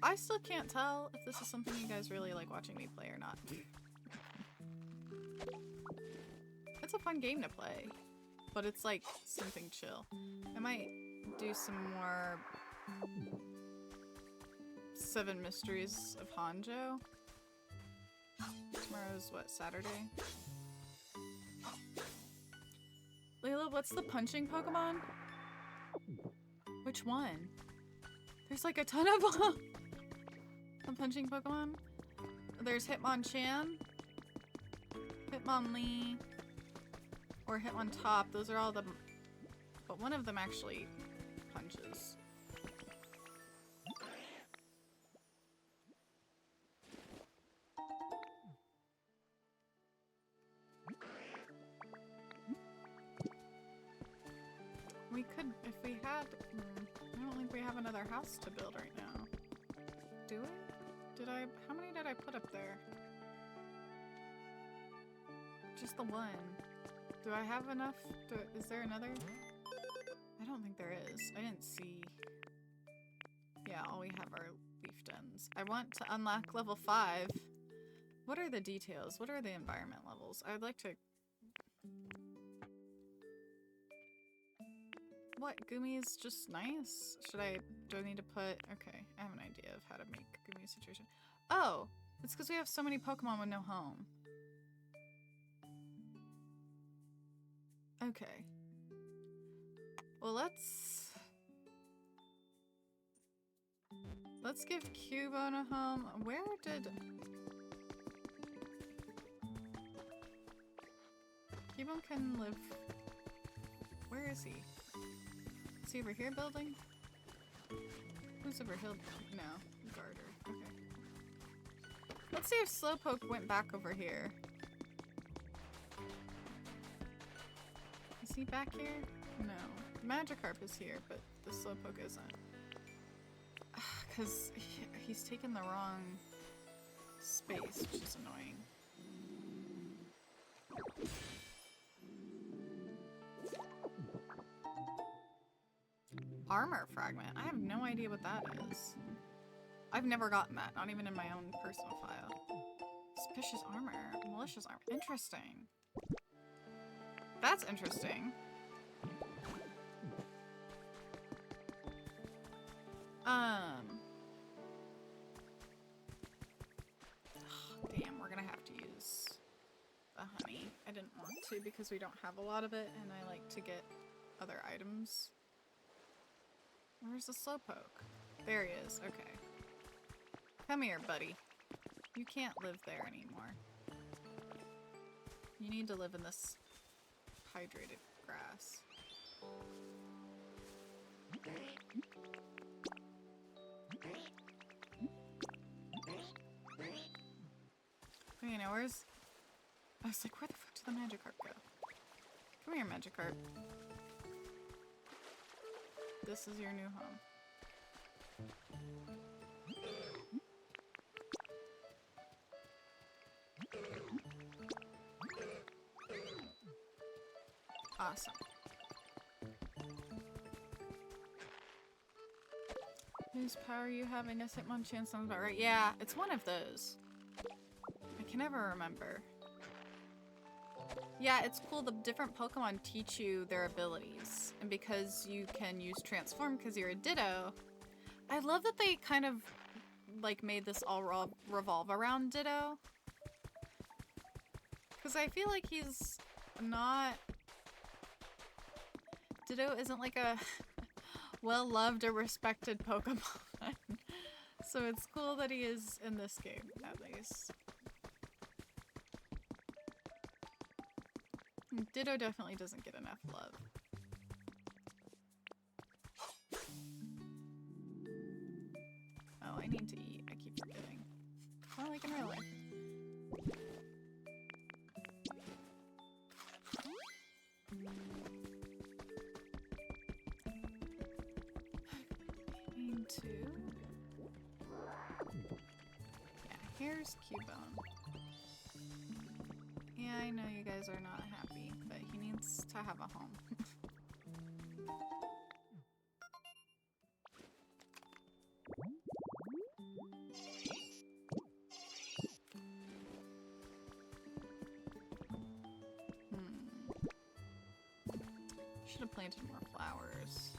I still can't tell if this is something you guys really like watching me play or not. It's a fun game to play, but it's like something chill. I might do some more 7 Mysteries of Hanjo. Tomorrow's what, Saturday? Layla, what's the punching Pokemon? Which one? There's like a ton of them. The punching Pokemon. There's Hitmonchan, Hitmonlee, or Hitmontop. Those are all the... but one of them actually punches. We could, if we had... I don't think we have another house to build right now. Do we? Did I... how many did I put up there? Just the one. Do I have enough? Is there another? I don't think there is. I didn't see. Yeah, all we have are leaf dens. I want to unlock level 5. What are the details? What are the environment levels? I'd like to... what? Gumi is just nice? Should I... do I need to put... okay, I have an idea of how to make Gumi situation. Oh! It's because we have so many Pokemon with no home. Okay. Well, let's give Cubone a home. Where did... Cubone can live... where is he? Is he over here building? Who's over here? No. Garter. Okay. Let's see if Slowpoke went back over here. Is he back here? No. Magikarp is here, but the Slowpoke isn't. Because he's taken the wrong space, which is annoying. Armor fragment. I have no idea what that is. I've never gotten that, not even in my own personal file. Suspicious armor. Malicious armor. Interesting. That's interesting. Damn, we're gonna have to use the honey. I didn't want to because we don't have a lot of it, and I like to get other items. Where's the Slowpoke? There he is. Okay. Come here, buddy. You can't live there anymore. You need to live in this hydrated grass. You know, where's... I was like, where the fuck did the Magikarp go? Come here, Magikarp. This is your new home. Awesome. Whose power you have? I guess Hitmonchan sounds about right. Yeah, it's one of those. I can never remember. Yeah, it's cool. The different Pokemon teach you their abilities. And because you can use Transform because you're a Ditto, I love that they kind of like made this all revolve around Ditto. Because I feel like he's not... Ditto isn't like a well-loved or respected Pokemon. So it's cool that he is in this game, at least. Ditto definitely doesn't get enough love. Oh, I need to eat. I keep forgetting. Well, like in real life. Yeah, here's Cubone. Yeah, I know you guys are not happy, but he needs to have a home. Should have planted more flowers.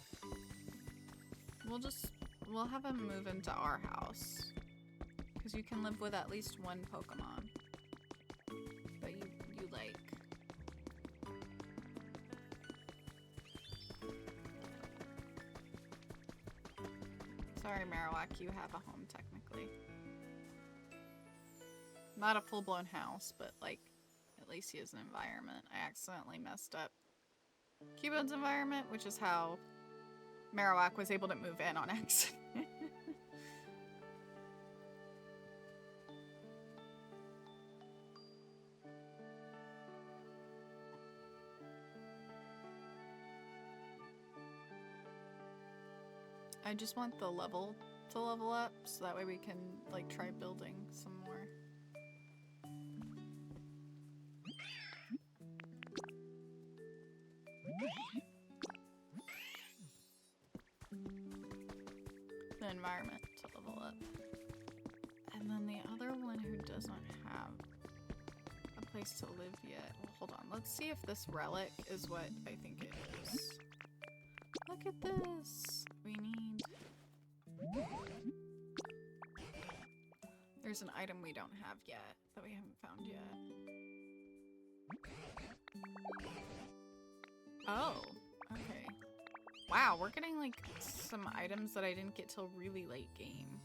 We'll have him move into our house. Because you can live with at least one Pokemon that you like. Sorry, Marowak, you have a home technically. Not a full-blown house, but like, at least he has an environment. I accidentally messed up Cubone's environment, which is how Marowak was able to move in on accident. I just want the level to level up, so that way we can, like, try building some more. The environment to level up. And then the other one who doesn't have a place to live yet. Well, hold on. Let's see if this relic is what I think it is. Look at this. We need... There's an item we don't have yet, that we haven't found yet. Oh, okay. Wow, we're getting like some items that I didn't get till really late game.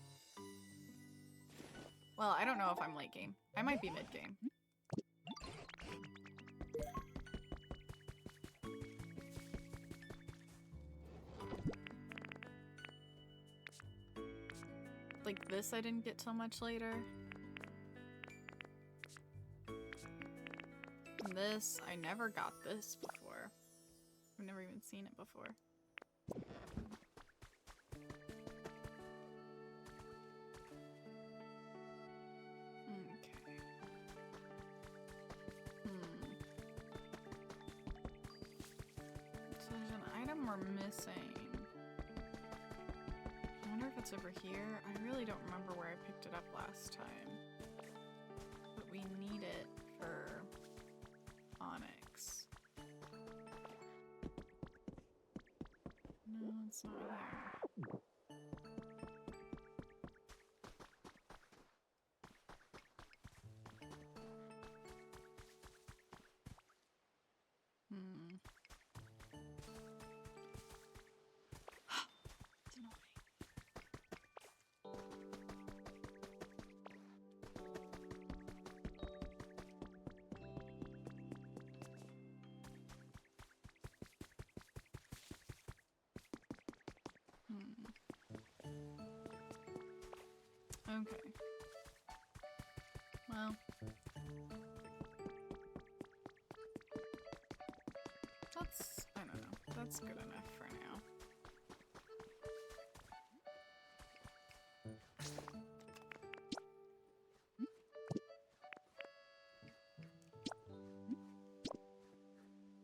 Well, I don't know if I'm late game. I might be mid game. Like this I didn't get till much later. And this, I never got this before. I've never even seen it before. So there's an item we're missing. I wonder if it's over here. I really don't remember where I picked it up last time. But we need it for Onyx. No, it's not here. It's annoying. Okay. Well. That's, I don't know. That's good enough for now.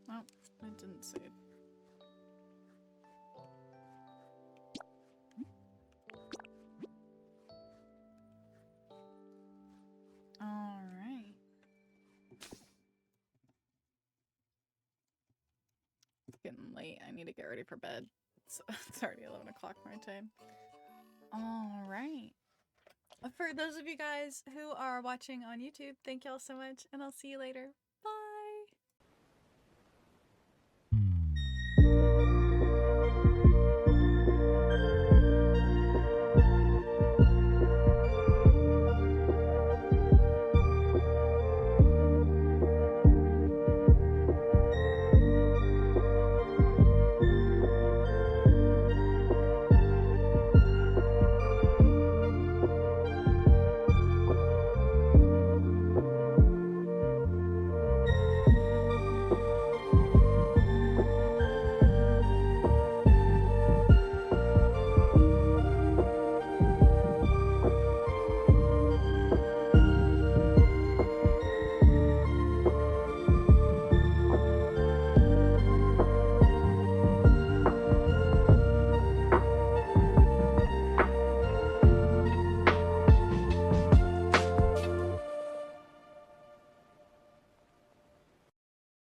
Oh, it didn't save. Alright. It's getting late. I need to get ready for bed. It's already 11 o'clock my time. Alright. For those of you guys who are watching on YouTube, thank y'all so much, and I'll see you later.